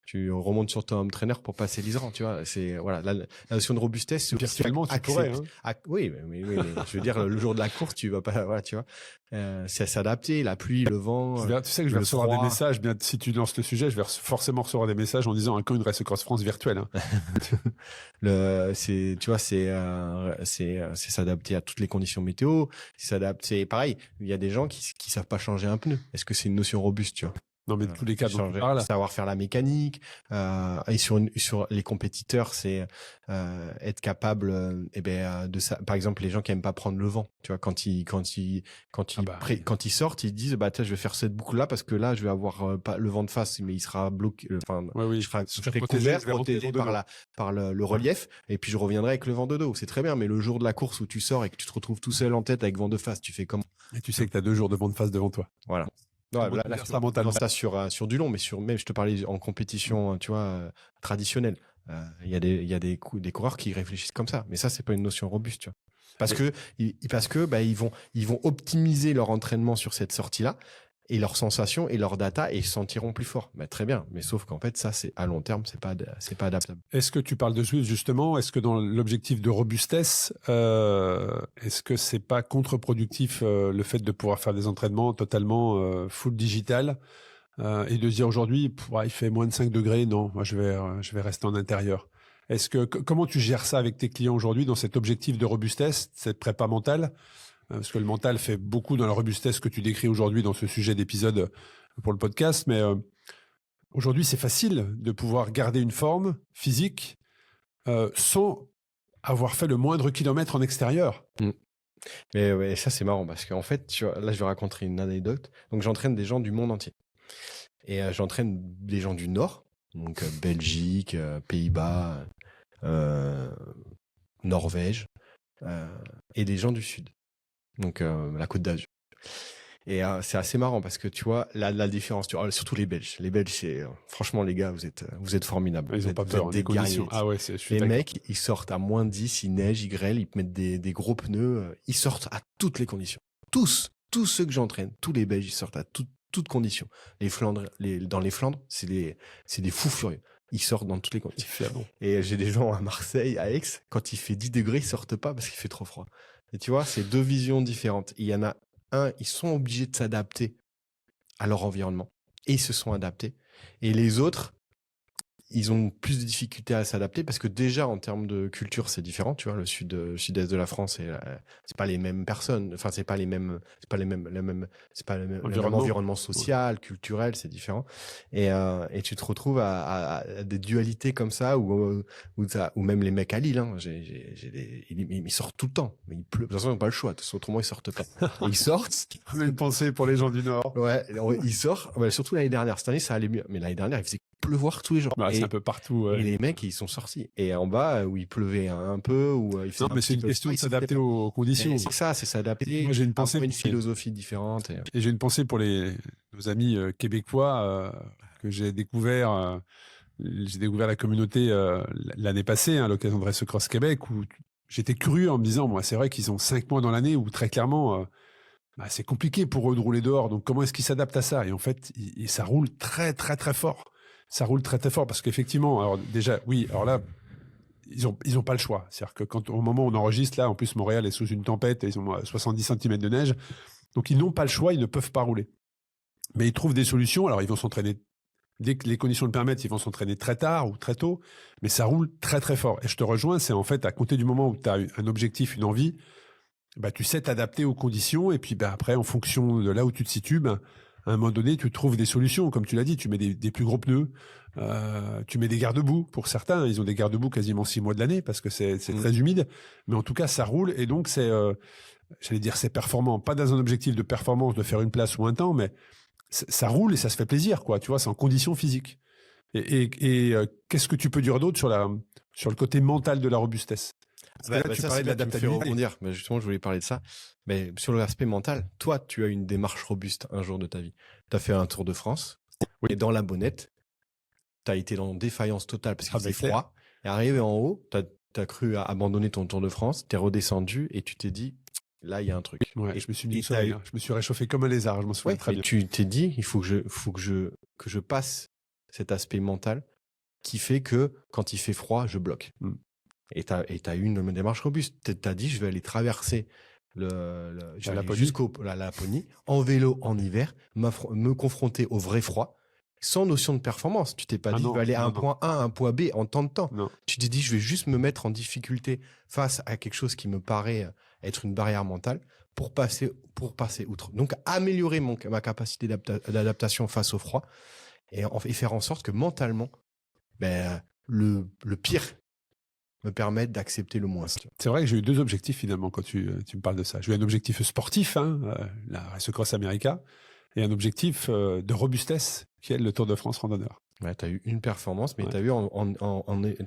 [SPEAKER 2] Tu remontes sur ton home trainer pour passer l'Isran, tu vois. C'est voilà la notion de robustesse. C'est
[SPEAKER 3] virtuellement, tu pourrais. Hein.
[SPEAKER 2] Oui, mais je veux dire, le jour de la course, tu vas pas, voilà, tu vois. C'est s'adapter, la pluie, le vent.
[SPEAKER 3] Tu sais que je vais recevoir des messages. Bien, si tu lances le sujet, je vais forcément recevoir des messages en disant quand une Race Cross France virtuelle. Hein.
[SPEAKER 2] Tu vois, c'est s'adapter à toutes les conditions météo. C'est pareil. Il y a des gens qui savent pas changer un pneu. Est-ce que c'est une notion robuste, tu vois?
[SPEAKER 3] Non, mais de tous les cas,
[SPEAKER 2] savoir faire la mécanique. Et sur les compétiteurs, c'est être capable, par exemple, les gens qui aiment pas prendre le vent. Tu vois, quand ils sortent, ils disent, je vais faire cette boucle là parce que là, je vais avoir pas le vent de face, mais il sera bloqué. Je serai protégé par le relief. Et puis je reviendrai avec le vent de dos. C'est très bien, mais le jour de la course où tu sors et que tu te retrouves tout seul en tête avec vent de face, tu fais comment?
[SPEAKER 3] Et tu sais que tu as 2 jours de vent de face devant toi.
[SPEAKER 2] Voilà. Ouais, ça sur du long, mais même je te parlais en compétition, tu vois, traditionnelle. Il y a des coureurs qui réfléchissent comme ça, mais ça c'est pas une notion robuste, tu vois. Parce que ils vont optimiser leur entraînement sur cette sortie-là et leurs sensations et leurs data et ils se sentiront plus forts. Très bien, mais sauf qu'en fait ça c'est à long terme, c'est pas adaptable.
[SPEAKER 3] Est-ce que tu parles de Swift justement? Est-ce que dans l'objectif de robustesse, est-ce que c'est pas contre-productif le fait de pouvoir faire des entraînements totalement full digital et de se dire aujourd'hui il fait moins de 5 degrés, non, moi je vais rester en intérieur. Comment tu gères ça avec tes clients aujourd'hui dans cet objectif de robustesse, cette prépa mentale? Parce que le mental fait beaucoup dans la robustesse que tu décris aujourd'hui dans ce sujet d'épisode pour le podcast. Mais aujourd'hui, c'est facile de pouvoir garder une forme physique sans avoir fait le moindre kilomètre en extérieur.
[SPEAKER 2] Mais ouais, ça, c'est marrant parce qu'en fait, là, je vais raconter une anecdote. Donc, j'entraîne des gens du monde entier. Et j'entraîne des gens du Nord, donc Belgique, Pays-Bas, Norvège, et des gens du Sud, donc la Côte d'Azur. Et c'est assez marrant parce que tu vois la différence, surtout les Belges. Les Belges, c'est franchement les gars, vous êtes formidables.
[SPEAKER 3] Ils
[SPEAKER 2] Vous
[SPEAKER 3] n'ont
[SPEAKER 2] êtes-
[SPEAKER 3] pas
[SPEAKER 2] vous
[SPEAKER 3] peur
[SPEAKER 2] êtes
[SPEAKER 3] des
[SPEAKER 2] des guerriers.
[SPEAKER 3] conditions. Ah ouais, je suis
[SPEAKER 2] Les
[SPEAKER 3] d'accord.
[SPEAKER 2] mecs, ils sortent à moins 10, il neige, il grêle, ils te mettent des gros pneus, ils sortent à toutes les conditions. Tous ceux que j'entraîne, tous les Belges, ils sortent à toutes conditions. Dans les Flandres, c'est des fous furieux. Ils sortent dans toutes les conditions. Et j'ai des gens à Marseille, à Aix, quand il fait 10 degrés, ils sortent pas parce qu'il fait trop froid. Et tu vois, c'est deux visions différentes. Il y en a ils sont obligés de s'adapter à leur environnement. Et ils se sont adaptés. Et les autres, ils ont plus de difficultés à s'adapter parce que déjà, en termes de culture, c'est différent. Tu vois, le sud-est de la France, c'est pas les mêmes personnes. Enfin, c'est pas le même environnement social, culturel, c'est différent. Et tu te retrouves à des dualités comme ça ou même les mecs à Lille, hein. Ils sortent tout le temps, mais il pleut. De toute façon, ils n'ont pas le choix. Autrement, ils sortent pas. Ils sortent.
[SPEAKER 3] Vous avez une pensée pour les gens du Nord.
[SPEAKER 2] Ouais, ils sortent. Ouais, surtout l'année dernière. Cette année, ça allait mieux. Mais l'année dernière, il faisait pleuvoir tous les jours.
[SPEAKER 3] Bah, c'est un peu partout. Ouais.
[SPEAKER 2] Et les mecs, ils sont sortis. Et en bas, où il pleuvait un peu, où il faisait
[SPEAKER 3] Non, mais c'est une question de s'adapter aux conditions.
[SPEAKER 2] C'est ça, c'est s'adapter.
[SPEAKER 3] Moi, j'ai une pensée,
[SPEAKER 2] une philosophie différente.
[SPEAKER 3] Et j'ai une pensée pour nos amis québécois que j'ai découvert. J'ai découvert la communauté l'année passée, à l'occasion de Race Cross Québec, où j'étais curieux en me disant, c'est vrai qu'ils ont 5 mois dans l'année où très clairement, c'est compliqué pour eux de rouler dehors. Donc comment est-ce qu'ils s'adaptent à ça? Et en fait, ça roule très, très, très fort. Ça roule très, très fort parce qu'effectivement, alors déjà, oui, alors là, ils ont pas le choix. C'est-à-dire que au moment où on enregistre, là, en plus, Montréal est sous une tempête et ils ont 70 cm de neige. Donc, ils n'ont pas le choix, ils ne peuvent pas rouler. Mais ils trouvent des solutions. Alors, ils vont s'entraîner, dès que les conditions le permettent, ils vont s'entraîner très tard ou très tôt. Mais ça roule très, très fort. Et je te rejoins, c'est en fait, à compter du moment où tu as un objectif, une envie, tu sais t'adapter aux conditions. Et puis, après, en fonction de là où tu te situes, à un moment donné, tu trouves des solutions. Comme tu l'as dit, tu mets des plus gros pneus, tu mets des garde-boue. Pour certains, ils ont des garde-boue quasiment 6 mois de l'année parce que c'est très humide. Mais en tout cas, ça roule. Et donc, c'est performant. Pas dans un objectif de performance, de faire une place ou un temps, mais ça roule et ça se fait plaisir, quoi. Tu vois, c'est en conditions physiques. Et qu'est-ce que tu peux dire d'autre sur le côté mental de la robustesse?
[SPEAKER 2] Là, tu parlais de l'adaptabilité. Justement, je voulais parler de ça. Mais sur l'aspect mental, toi, tu as une démarche robuste un jour de ta vie. Tu as fait un Tour de France. Oui. Et dans la bonnette, tu as été dans défaillance totale parce qu'il faisait froid. Et arrivé en haut, tu as cru abandonner ton Tour de France. Tu es redescendu et tu t'es dit, là, il y a un truc.
[SPEAKER 3] Ouais, et je me suis mis je me suis réchauffé comme un lézard. Je m'en souviens très bien.
[SPEAKER 2] Tu t'es dit, il faut que je passe cet aspect mental qui fait que quand il fait froid, je bloque. Et tu as eu une démarche robuste. Tu as dit, je vais aller traverser jusqu'au la Laponie, en vélo en hiver, me confronter au vrai froid, sans notion de performance. Tu t'es pas dit, je vais aller à un point A, à un point B en tant de temps.
[SPEAKER 3] Non.
[SPEAKER 2] Tu t'es dit, je vais juste me mettre en difficulté face à quelque chose qui me paraît être une barrière mentale pour passer outre. Donc, améliorer ma capacité d'adaptation face au froid et faire en sorte que mentalement, le pire me permettre d'accepter le moins.
[SPEAKER 3] C'est vrai que j'ai eu 2 objectifs finalement quand tu me parles de ça. J'ai eu un objectif sportif, la Race Cross America, et un objectif de robustesse, qui est le Tour de France randonneur.
[SPEAKER 2] Ouais, tu as eu une performance, mais tu as eu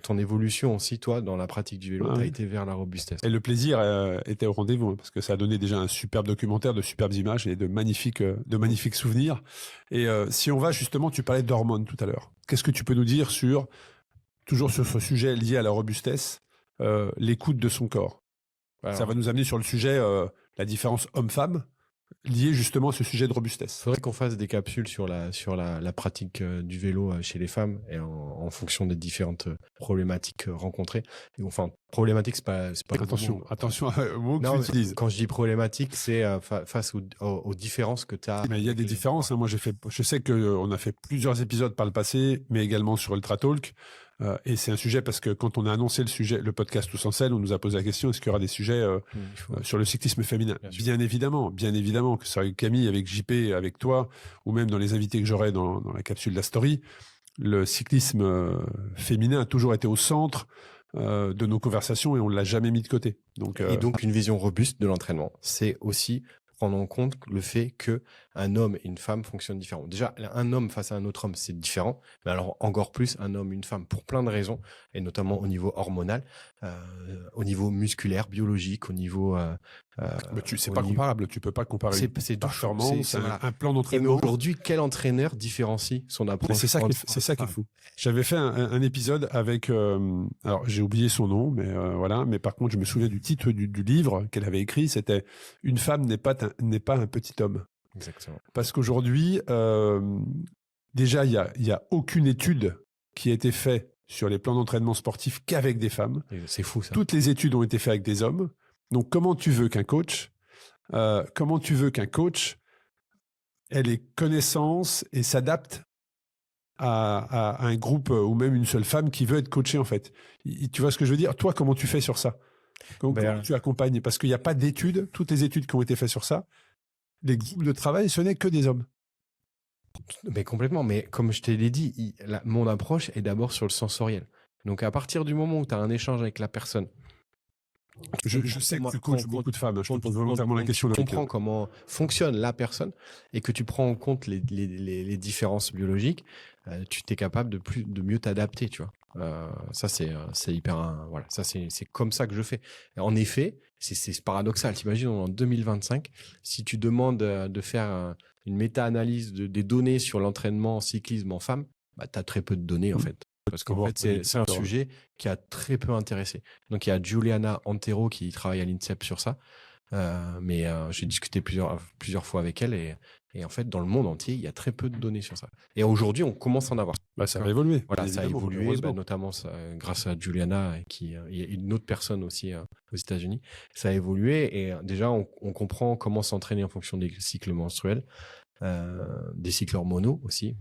[SPEAKER 2] ton évolution aussi, toi, dans la pratique du vélo, tu as été vers la robustesse.
[SPEAKER 3] Et le plaisir était au rendez-vous, parce que ça a donné déjà un superbe documentaire, de superbes images et de magnifiques souvenirs. Et si on va justement, tu parlais d'hormones tout à l'heure. Qu'est-ce que tu peux nous dire toujours sur ce sujet lié à la robustesse, l'écoute de son corps? Alors, ça va nous amener sur le sujet, la différence homme-femme, liée justement à ce sujet de robustesse.
[SPEAKER 2] Il faudrait qu'on fasse des capsules sur la pratique du vélo chez les femmes et en fonction des différentes problématiques rencontrées. Et enfin, problématique, c'est pas
[SPEAKER 3] attention au mot que tu utilises.
[SPEAKER 2] Quand je dis problématique, c'est face aux différences que tu as.
[SPEAKER 3] Mais il y a des différences. Moi, je sais qu'on a fait plusieurs épisodes par le passé, mais également sur Ultra Talk. Et c'est un sujet parce que quand on a annoncé le podcast Tous en selle, on nous a posé la question, est-ce qu'il y aura des sujets sur le cyclisme féminin? Bien évidemment, que ce soit avec Camille, avec JP, avec toi, ou même dans les invités que j'aurai dans la capsule d'Astory. Le cyclisme féminin a toujours été au centre de nos conversations et on ne l'a jamais mis de côté. Donc une
[SPEAKER 2] vision robuste de l'entraînement, c'est aussi prendre en compte le fait que un homme et une femme fonctionnent différemment. Déjà, un homme face à un autre homme, c'est différent, mais alors encore plus un homme, une femme, pour plein de raisons, et notamment au niveau hormonal, au niveau musculaire, biologique, au niveau...
[SPEAKER 3] c'est pas comparable, tu peux pas comparer
[SPEAKER 2] c'est
[SPEAKER 3] performance, un plan
[SPEAKER 2] Et
[SPEAKER 3] d'entraînement.
[SPEAKER 2] mais aujourd'hui, quel entraîneur différencie son approche?
[SPEAKER 3] C'est ça qui est fou. J'avais fait un épisode avec, alors j'ai oublié son nom, mais voilà. Mais par contre, je me souviens du titre du livre qu'elle avait écrit. C'était Une femme n'est pas un petit homme.
[SPEAKER 2] Exactement.
[SPEAKER 3] Parce qu'aujourd'hui, déjà, il y a aucune étude qui a été faite sur les plans d'entraînement sportifs qu'avec des femmes.
[SPEAKER 2] Et c'est fou ça.
[SPEAKER 3] Toutes les études ont été faites avec des hommes. Donc, comment tu veux qu'un coach ait les connaissances et s'adapte à un groupe ou même une seule femme qui veut être coachée, en fait. Tu vois ce que je veux dire? Toi, comment tu fais sur ça? Comment tu accompagnes? Parce qu'il n'y a pas d'études, toutes les études qui ont été faites sur ça, les groupes de travail, ce n'est que des hommes.
[SPEAKER 2] Mais complètement, mais comme je te l'ai dit, mon approche est d'abord sur le sensoriel. Donc à partir du moment où tu as un échange avec la personne,
[SPEAKER 3] je sais que tu coaches beaucoup de femmes, je te pose volontairement la question.
[SPEAKER 2] Tu comprends comment fonctionne la personne et que tu prends en compte les différences biologiques, tu t'es capable de mieux t'adapter, tu vois. Ça c'est hyper voilà, ça c'est comme ça que je fais. Et en effet, c'est paradoxal. T'imagines en 2025, si tu demandes de faire une méta-analyse des données sur l'entraînement en cyclisme en femmes, bah, tu as très peu de données en fait. Parce qu'en fait, c'est un sujet qui a très peu intéressé. Donc, il y a Giuliana Antero qui travaille à l'INSEP sur ça. Mais j'ai discuté plusieurs fois avec elle. Et en fait, dans le monde entier, il y a très peu de données sur ça. Et aujourd'hui, on commence à en avoir.
[SPEAKER 3] Bah, ça va évoluer.
[SPEAKER 2] Voilà, ça a évolué, notamment grâce à Giuliana, il y a une autre personne aussi aux États-Unis. Ça a évolué et déjà, on comprend comment s'entraîner en fonction des cycles menstruels. Des cycles hormonaux aussi,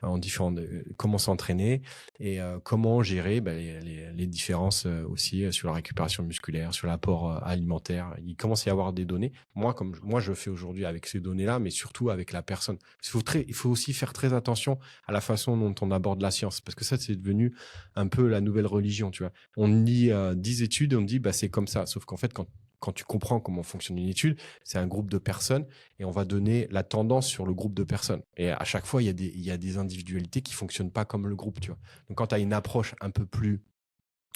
[SPEAKER 2] en différents, comment s'entraîner et comment gérer les différences aussi sur la récupération musculaire, sur l'apport alimentaire. Il commence à y avoir des données. Moi, je fais aujourd'hui avec ces données-là, mais surtout avec la personne. Il faut aussi faire très attention à la façon dont on aborde la science, parce que ça, c'est devenu un peu la nouvelle religion, tu vois. On lit 10 études, on dit c'est comme ça, sauf qu'en fait, quand tu comprends comment fonctionne une étude, c'est un groupe de personnes et on va donner la tendance sur le groupe de personnes. Et à chaque fois, il y a des individualités qui fonctionnent pas comme le groupe, tu vois. Donc, quand tu as une approche un peu plus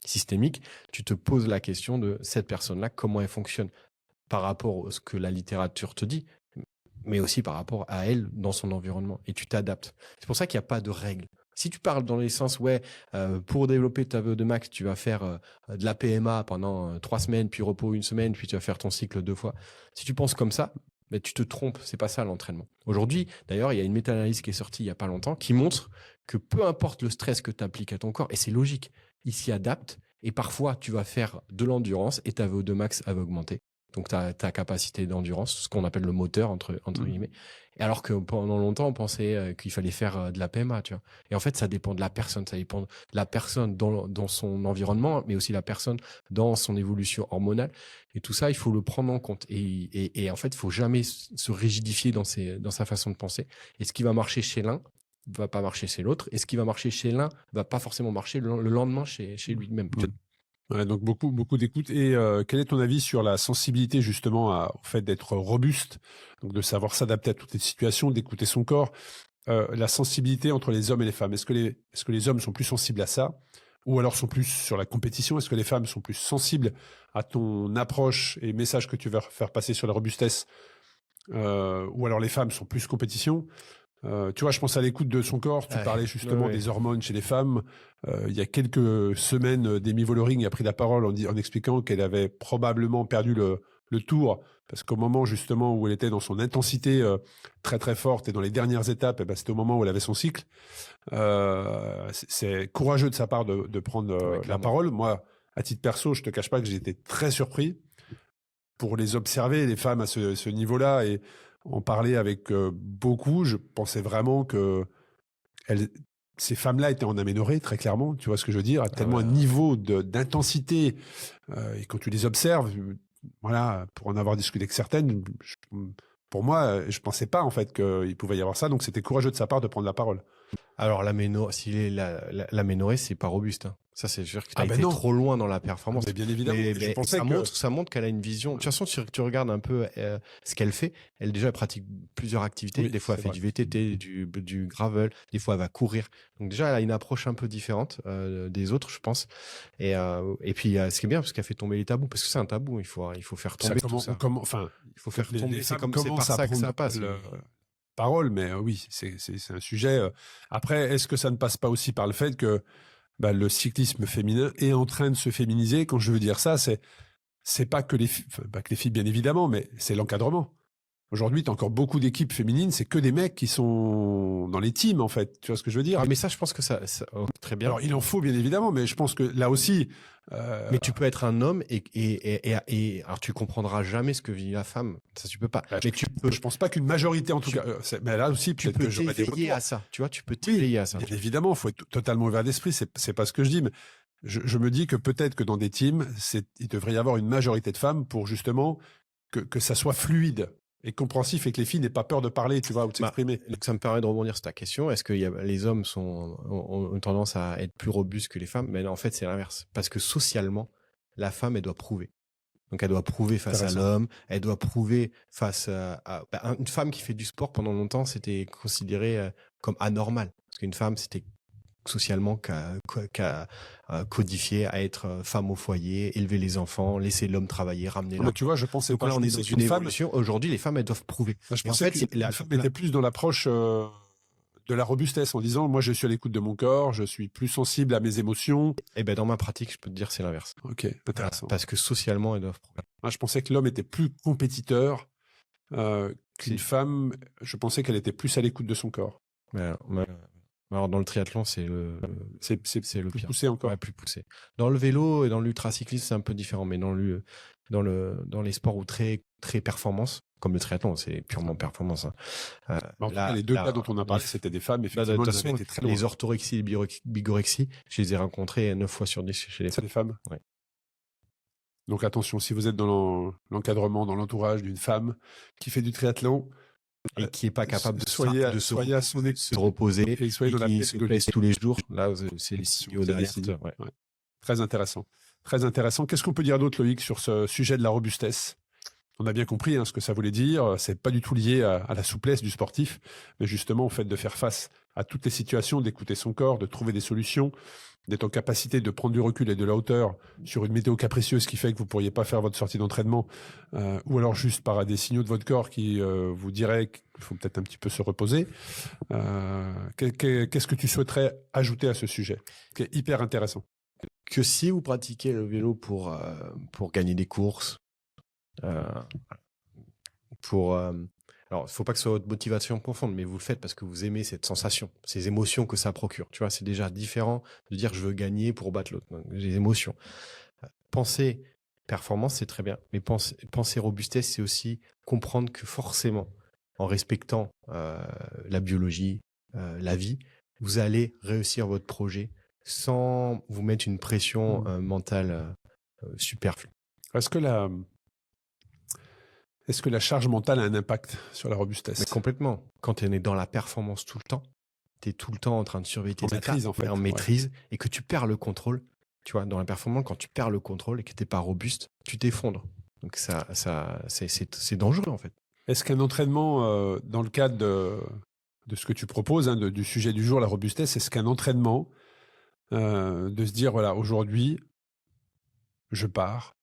[SPEAKER 2] systémique, tu te poses la question de cette personne-là, comment elle fonctionne par rapport à ce que la littérature te dit, mais aussi par rapport à elle dans son environnement. Et tu t'adaptes. C'est pour ça qu'il n'y a pas de règles. Si tu parles dans les sens, pour développer ta VO2 max, tu vas faire de la PMA pendant 3 semaines, puis repos 1 semaine, puis tu vas faire ton cycle 2 fois. Si tu penses comme ça, tu te trompes. C'est pas ça l'entraînement. Aujourd'hui, d'ailleurs, il y a une méta-analyse qui est sortie il y a pas longtemps qui montre que peu importe le stress que tu appliques à ton corps, et c'est logique, il s'y adapte. Et parfois, tu vas faire de l'endurance et ta VO2 max va augmenter. Donc, ta capacité d'endurance, ce qu'on appelle le moteur, entre guillemets. Et alors que pendant longtemps, on pensait qu'il fallait faire de la PMA, tu vois. Et en fait, ça dépend de la personne. Ça dépend de la personne dans son environnement, mais aussi la personne dans son évolution hormonale. Et tout ça, il faut le prendre en compte. Et en fait, il faut jamais se rigidifier dans sa façon de penser. Et ce qui va marcher chez l'un va pas marcher chez l'autre. Et ce qui va marcher chez l'un va pas forcément marcher le lendemain chez lui-même.
[SPEAKER 3] Ouais, donc beaucoup d'écoute. Et quel est ton avis sur la sensibilité justement au fait d'être robuste, donc de savoir s'adapter à toutes les situations, d'écouter son corps, la sensibilité entre les hommes et les femmes. Est-ce que les hommes sont plus sensibles à ça, ou alors sont plus sur la compétition? Est-ce que les femmes sont plus sensibles à ton approche et message que tu veux faire passer sur la robustesse, ou alors les femmes sont plus compétition? Tu vois, je pense à l'écoute de son corps. Tu parlais justement des hormones chez les femmes. Il y a quelques semaines, Demi Vollering a pris la parole en expliquant qu'elle avait probablement perdu le tour parce qu'au moment justement où elle était dans son intensité très très forte et dans les dernières étapes, c'était au moment où elle avait son cycle. C'est courageux de sa part de prendre la parole. Moi, à titre perso, je te cache pas que j'ai été très surpris pour les observer, les femmes à ce niveau-là, et en parler avec beaucoup. Je pensais vraiment que ces femmes-là étaient en aménorrhée, très clairement, tu vois ce que je veux dire, à tellement un niveau d'intensité. Et quand tu les observes, voilà, pour en avoir discuté avec certaines, pour moi, je pensais pas en fait qu'il pouvait y avoir ça, donc c'était courageux de sa part de prendre la parole.
[SPEAKER 2] Alors l'aménorrhée, c'est pas robuste, hein. Ça, c'est sûr que tu as
[SPEAKER 3] Ah ben
[SPEAKER 2] été
[SPEAKER 3] non.
[SPEAKER 2] trop loin dans la performance.
[SPEAKER 3] Mais bien évidemment.
[SPEAKER 2] Mais,
[SPEAKER 3] Je
[SPEAKER 2] mais
[SPEAKER 3] pensais
[SPEAKER 2] ça montre qu'elle a une vision. De toute façon, tu regardes un peu ce qu'elle fait. Elle, déjà, elle pratique plusieurs activités.
[SPEAKER 3] Oui,
[SPEAKER 2] des fois, elle
[SPEAKER 3] c'est
[SPEAKER 2] fait
[SPEAKER 3] vrai.
[SPEAKER 2] du VTT, du gravel. Des fois, elle va courir. Donc, déjà, elle a une approche un peu différente des autres, je pense. Et puis, ce qui est bien, parce qu'elle fait tomber les tabous. Parce que c'est un tabou. Il faut faire tomber tout ça.
[SPEAKER 3] Enfin,
[SPEAKER 2] Il faut faire
[SPEAKER 3] les
[SPEAKER 2] tomber. C'est
[SPEAKER 3] femmes
[SPEAKER 2] par
[SPEAKER 3] commencent à
[SPEAKER 2] ça que
[SPEAKER 3] prendre
[SPEAKER 2] ça passe.
[SPEAKER 3] parole, mais oui, c'est un sujet. Après, est-ce que ça ne passe pas aussi par le fait que le cyclisme féminin est en train de se féminiser? Quand je veux dire ça, c'est pas que pas que les filles, bien évidemment, mais c'est l'encadrement. Aujourd'hui, tu as encore beaucoup d'équipes féminines, c'est que des mecs qui sont dans les teams, en fait. Tu vois ce que je veux dire?
[SPEAKER 2] Ah, mais ça, je pense que très bien.
[SPEAKER 3] Alors, il en faut, bien évidemment, mais je pense que là aussi...
[SPEAKER 2] Mais tu peux être un homme et alors tu comprendras jamais ce que vit la femme. Ça, tu peux pas. Mais tu peux.
[SPEAKER 3] Je pense pas qu'une majorité, en tout cas... mais là aussi,
[SPEAKER 2] Tu
[SPEAKER 3] peut-être
[SPEAKER 2] peux
[SPEAKER 3] que j'aurais des
[SPEAKER 2] t'éveiller
[SPEAKER 3] retours.
[SPEAKER 2] à ça. Tu vois, tu peux t'éveiller à ça.
[SPEAKER 3] Bien évidemment, il faut être totalement ouvert d'esprit. C'est pas ce que je dis, mais je me dis que peut-être que dans des teams, il devrait y avoir une majorité de femmes pour justement que ça soit fluide et compréhensif et que les filles n'aient pas peur de parler, tu vois, ou de s'exprimer.
[SPEAKER 2] Donc ça me permet de rebondir sur ta question. Est-ce que les hommes ont tendance à être plus robustes que les femmes? Mais non, en fait, c'est l'inverse. Parce que socialement, la femme, elle doit prouver. Donc elle doit prouver face à l'homme, elle doit prouver face à une femme qui fait du sport pendant longtemps, c'était considéré comme anormal. Parce qu'une femme, c'était socialement codifié à être femme au foyer, élever les enfants, laisser l'homme travailler, ramener
[SPEAKER 3] Tu vois, je pensais
[SPEAKER 2] donc
[SPEAKER 3] pas.
[SPEAKER 2] là, on est dans une
[SPEAKER 3] femme.
[SPEAKER 2] évolution. Aujourd'hui, les femmes, elles doivent prouver.
[SPEAKER 3] Je pensais que la femme était plus dans l'approche de la robustesse, en disant, moi, je suis à l'écoute de mon corps, je suis plus sensible à mes émotions.
[SPEAKER 2] Et ben, dans ma pratique, je peux te dire, c'est l'inverse.
[SPEAKER 3] Ok, intéressant.
[SPEAKER 2] Parce que socialement, elles doivent prouver.
[SPEAKER 3] Je pensais que l'homme était plus compétiteur qu'une femme. Je pensais qu'elle était plus à l'écoute de son corps.
[SPEAKER 2] Alors dans le triathlon, c'est le
[SPEAKER 3] plus
[SPEAKER 2] pire.
[SPEAKER 3] Poussé encore.
[SPEAKER 2] Ouais, plus poussé. Dans le vélo et dans l'ultracyclisme, c'est un peu différent, mais dans les sports où très très performance, comme le triathlon, c'est purement performance.
[SPEAKER 3] En tout cas, les deux cas dont on a parlé, c'était des femmes. Effectivement,
[SPEAKER 2] de toute façon,
[SPEAKER 3] très loin.
[SPEAKER 2] les orthorexie et bigorexie, je les ai rencontrés 9 fois sur 10 chez les
[SPEAKER 3] femmes.
[SPEAKER 2] Ouais.
[SPEAKER 3] Donc attention, si vous êtes dans l'encadrement, dans l'entourage d'une femme qui fait du triathlon,
[SPEAKER 2] et qui n'est pas capable de
[SPEAKER 3] se
[SPEAKER 2] reposer
[SPEAKER 3] et
[SPEAKER 2] qui se pèse tous les jours, là, c'est les signaux d'alerte. Ouais.
[SPEAKER 3] Très intéressant. Très intéressant. Qu'est-ce qu'on peut dire d'autre, Loïc, sur ce sujet de la robustesse? On a bien compris ce que ça voulait dire. C'est pas du tout lié à la souplesse du sportif, mais justement au fait de faire face à toutes les situations, d'écouter son corps, de trouver des solutions, d'être en capacité de prendre du recul et de la hauteur sur une météo capricieuse qui fait que vous ne pourriez pas faire votre sortie d'entraînement, ou alors juste par des signaux de votre corps qui vous diraient qu'il faut peut-être un petit peu se reposer. Qu'est-ce que tu souhaiterais ajouter à ce sujet, qui est hyper intéressant?
[SPEAKER 2] Que si vous pratiquez le vélo pour gagner des courses, alors, il ne faut pas que ce soit votre motivation profonde, mais vous le faites parce que vous aimez cette sensation, ces émotions que ça procure. Tu vois, c'est déjà différent de dire je veux gagner pour battre l'autre. Donc, les émotions. Penser performance, c'est très bien, mais penser robustesse, c'est aussi comprendre que forcément, en respectant la biologie, la vie, vous allez réussir votre projet sans vous mettre une pression mentale superflue.
[SPEAKER 3] Est-ce que la charge mentale a un impact sur la robustesse?
[SPEAKER 2] Mais complètement. Quand tu es dans la performance tout le temps, tu es tout le temps en train de surveiller tes attaques, en maîtrise, et que tu perds le contrôle. Tu vois, dans la performance, quand tu perds le contrôle et que tu n'es pas robuste, tu t'effondres. Donc c'est dangereux en fait.
[SPEAKER 3] Est-ce qu'un entraînement, dans le cadre de ce que tu proposes, du sujet du jour, la robustesse, est-ce qu'un entraînement de se dire, voilà, aujourd'hui, je pars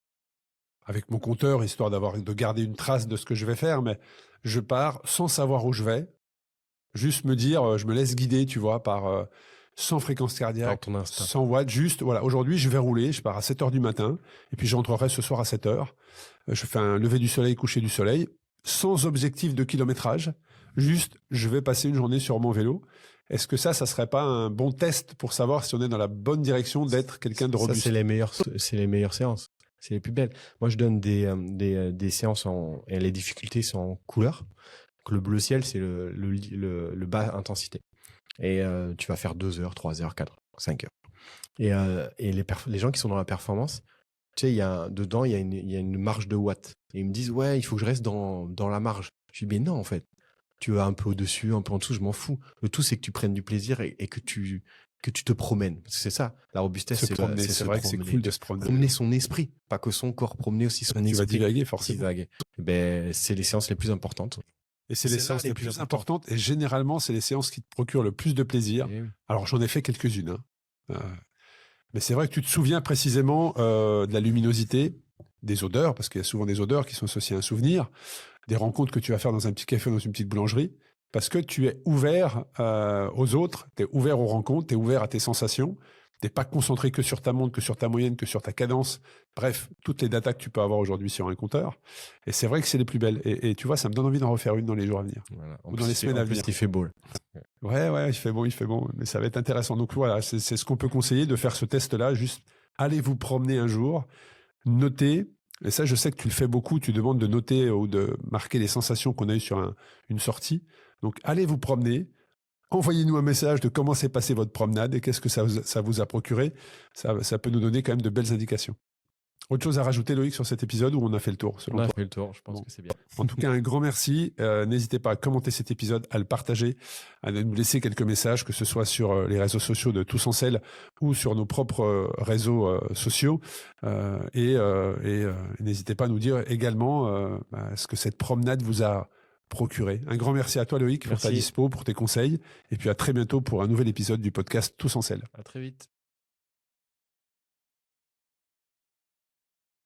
[SPEAKER 3] avec mon compteur, histoire de garder une trace de ce que je vais faire, mais je pars sans savoir où je vais, juste me dire, je me laisse guider, tu vois, par sans fréquence cardiaque,
[SPEAKER 2] ton instinct.
[SPEAKER 3] sans watts, juste, voilà, aujourd'hui, je vais rouler, je pars à 7h du matin, et puis j'entrerai ce soir à 7h, je fais un lever du soleil, coucher du soleil, sans objectif de kilométrage, juste, je vais passer une journée sur mon vélo. Est-ce que ça serait pas un bon test pour savoir si on est dans la bonne direction d'être quelqu'un de robuste?
[SPEAKER 2] Ça, c'est les meilleures séances. C'est les plus belles. Moi, je donne des séances et les difficultés sont en couleur. Donc, le bleu ciel, c'est le bas intensité. Et tu vas faire 2 heures, 3 heures, 4 heures, 5 heures. Et les gens qui sont dans la performance, tu sais, dedans, il y a une marge de watts. Et ils me disent, ouais, il faut que je reste dans la marge. Je dis, mais non, en fait. tu vas un peu au-dessus, un peu en dessous, je m'en fous. Le tout, c'est que tu prennes du plaisir et que tu te promènes. Parce que c'est ça, la robustesse,
[SPEAKER 3] Se promener,
[SPEAKER 2] c'est
[SPEAKER 3] c'est
[SPEAKER 2] se
[SPEAKER 3] vrai que c'est
[SPEAKER 2] promener.
[SPEAKER 3] cool de se promener.
[SPEAKER 2] Promener son esprit, pas que son corps, promener aussi son
[SPEAKER 3] Tu vas
[SPEAKER 2] esprit.
[SPEAKER 3] divaguer forcément.
[SPEAKER 2] Divaguer. Ben, c'est les séances les plus importantes.
[SPEAKER 3] Et c'est les
[SPEAKER 2] C'est là
[SPEAKER 3] séances les plus importantes. Et généralement, c'est les séances qui te procurent le plus de plaisir.
[SPEAKER 2] Et oui.
[SPEAKER 3] Alors, j'en ai fait quelques-unes. Hein. Mais c'est vrai que tu te souviens précisément de la luminosité, des odeurs, parce qu'il y a souvent des odeurs qui sont associées à un souvenir, des rencontres que tu vas faire dans un petit café ou dans une petite boulangerie, parce que tu es ouvert aux autres, tu es ouvert aux rencontres, tu es ouvert à tes sensations, tu n'es pas concentré que sur ta montre, que sur ta moyenne, que sur ta cadence. Bref, toutes les datas que tu peux avoir aujourd'hui sur un compteur. Et c'est vrai que c'est les plus belles. Et tu vois, ça me donne envie d'en refaire une dans les jours à venir.
[SPEAKER 2] Voilà.
[SPEAKER 3] Ou dans les semaines à venir.
[SPEAKER 2] Il fait beau. Là.
[SPEAKER 3] Ouais, il fait bon, mais ça va être intéressant. Donc voilà, c'est ce qu'on peut conseiller de faire ce test-là. Juste, allez vous promener un jour, notez, et ça je sais que tu le fais beaucoup, tu demandes de noter ou de marquer les sensations qu'on a eues sur une sortie. Donc allez vous promener, envoyez-nous un message de comment s'est passée votre promenade et qu'est-ce que ça vous a procuré. Ça peut nous donner quand même de belles indications. Autre chose à rajouter, Loïc, sur cet épisode où on a fait le tour, selon toi?
[SPEAKER 2] On a fait le tour, je pense que c'est bien.
[SPEAKER 3] En tout cas, un grand merci. N'hésitez pas à commenter cet épisode, à le partager, à nous laisser quelques messages, que ce soit sur les réseaux sociaux de Tous en Selle ou sur nos propres réseaux sociaux. Et n'hésitez pas à nous dire également ce que cette promenade vous a procuré. Un grand merci à toi, Loïc, pour ta dispo, pour tes conseils. Et puis à très bientôt pour un nouvel épisode du podcast Tous en Selle.
[SPEAKER 2] À très vite.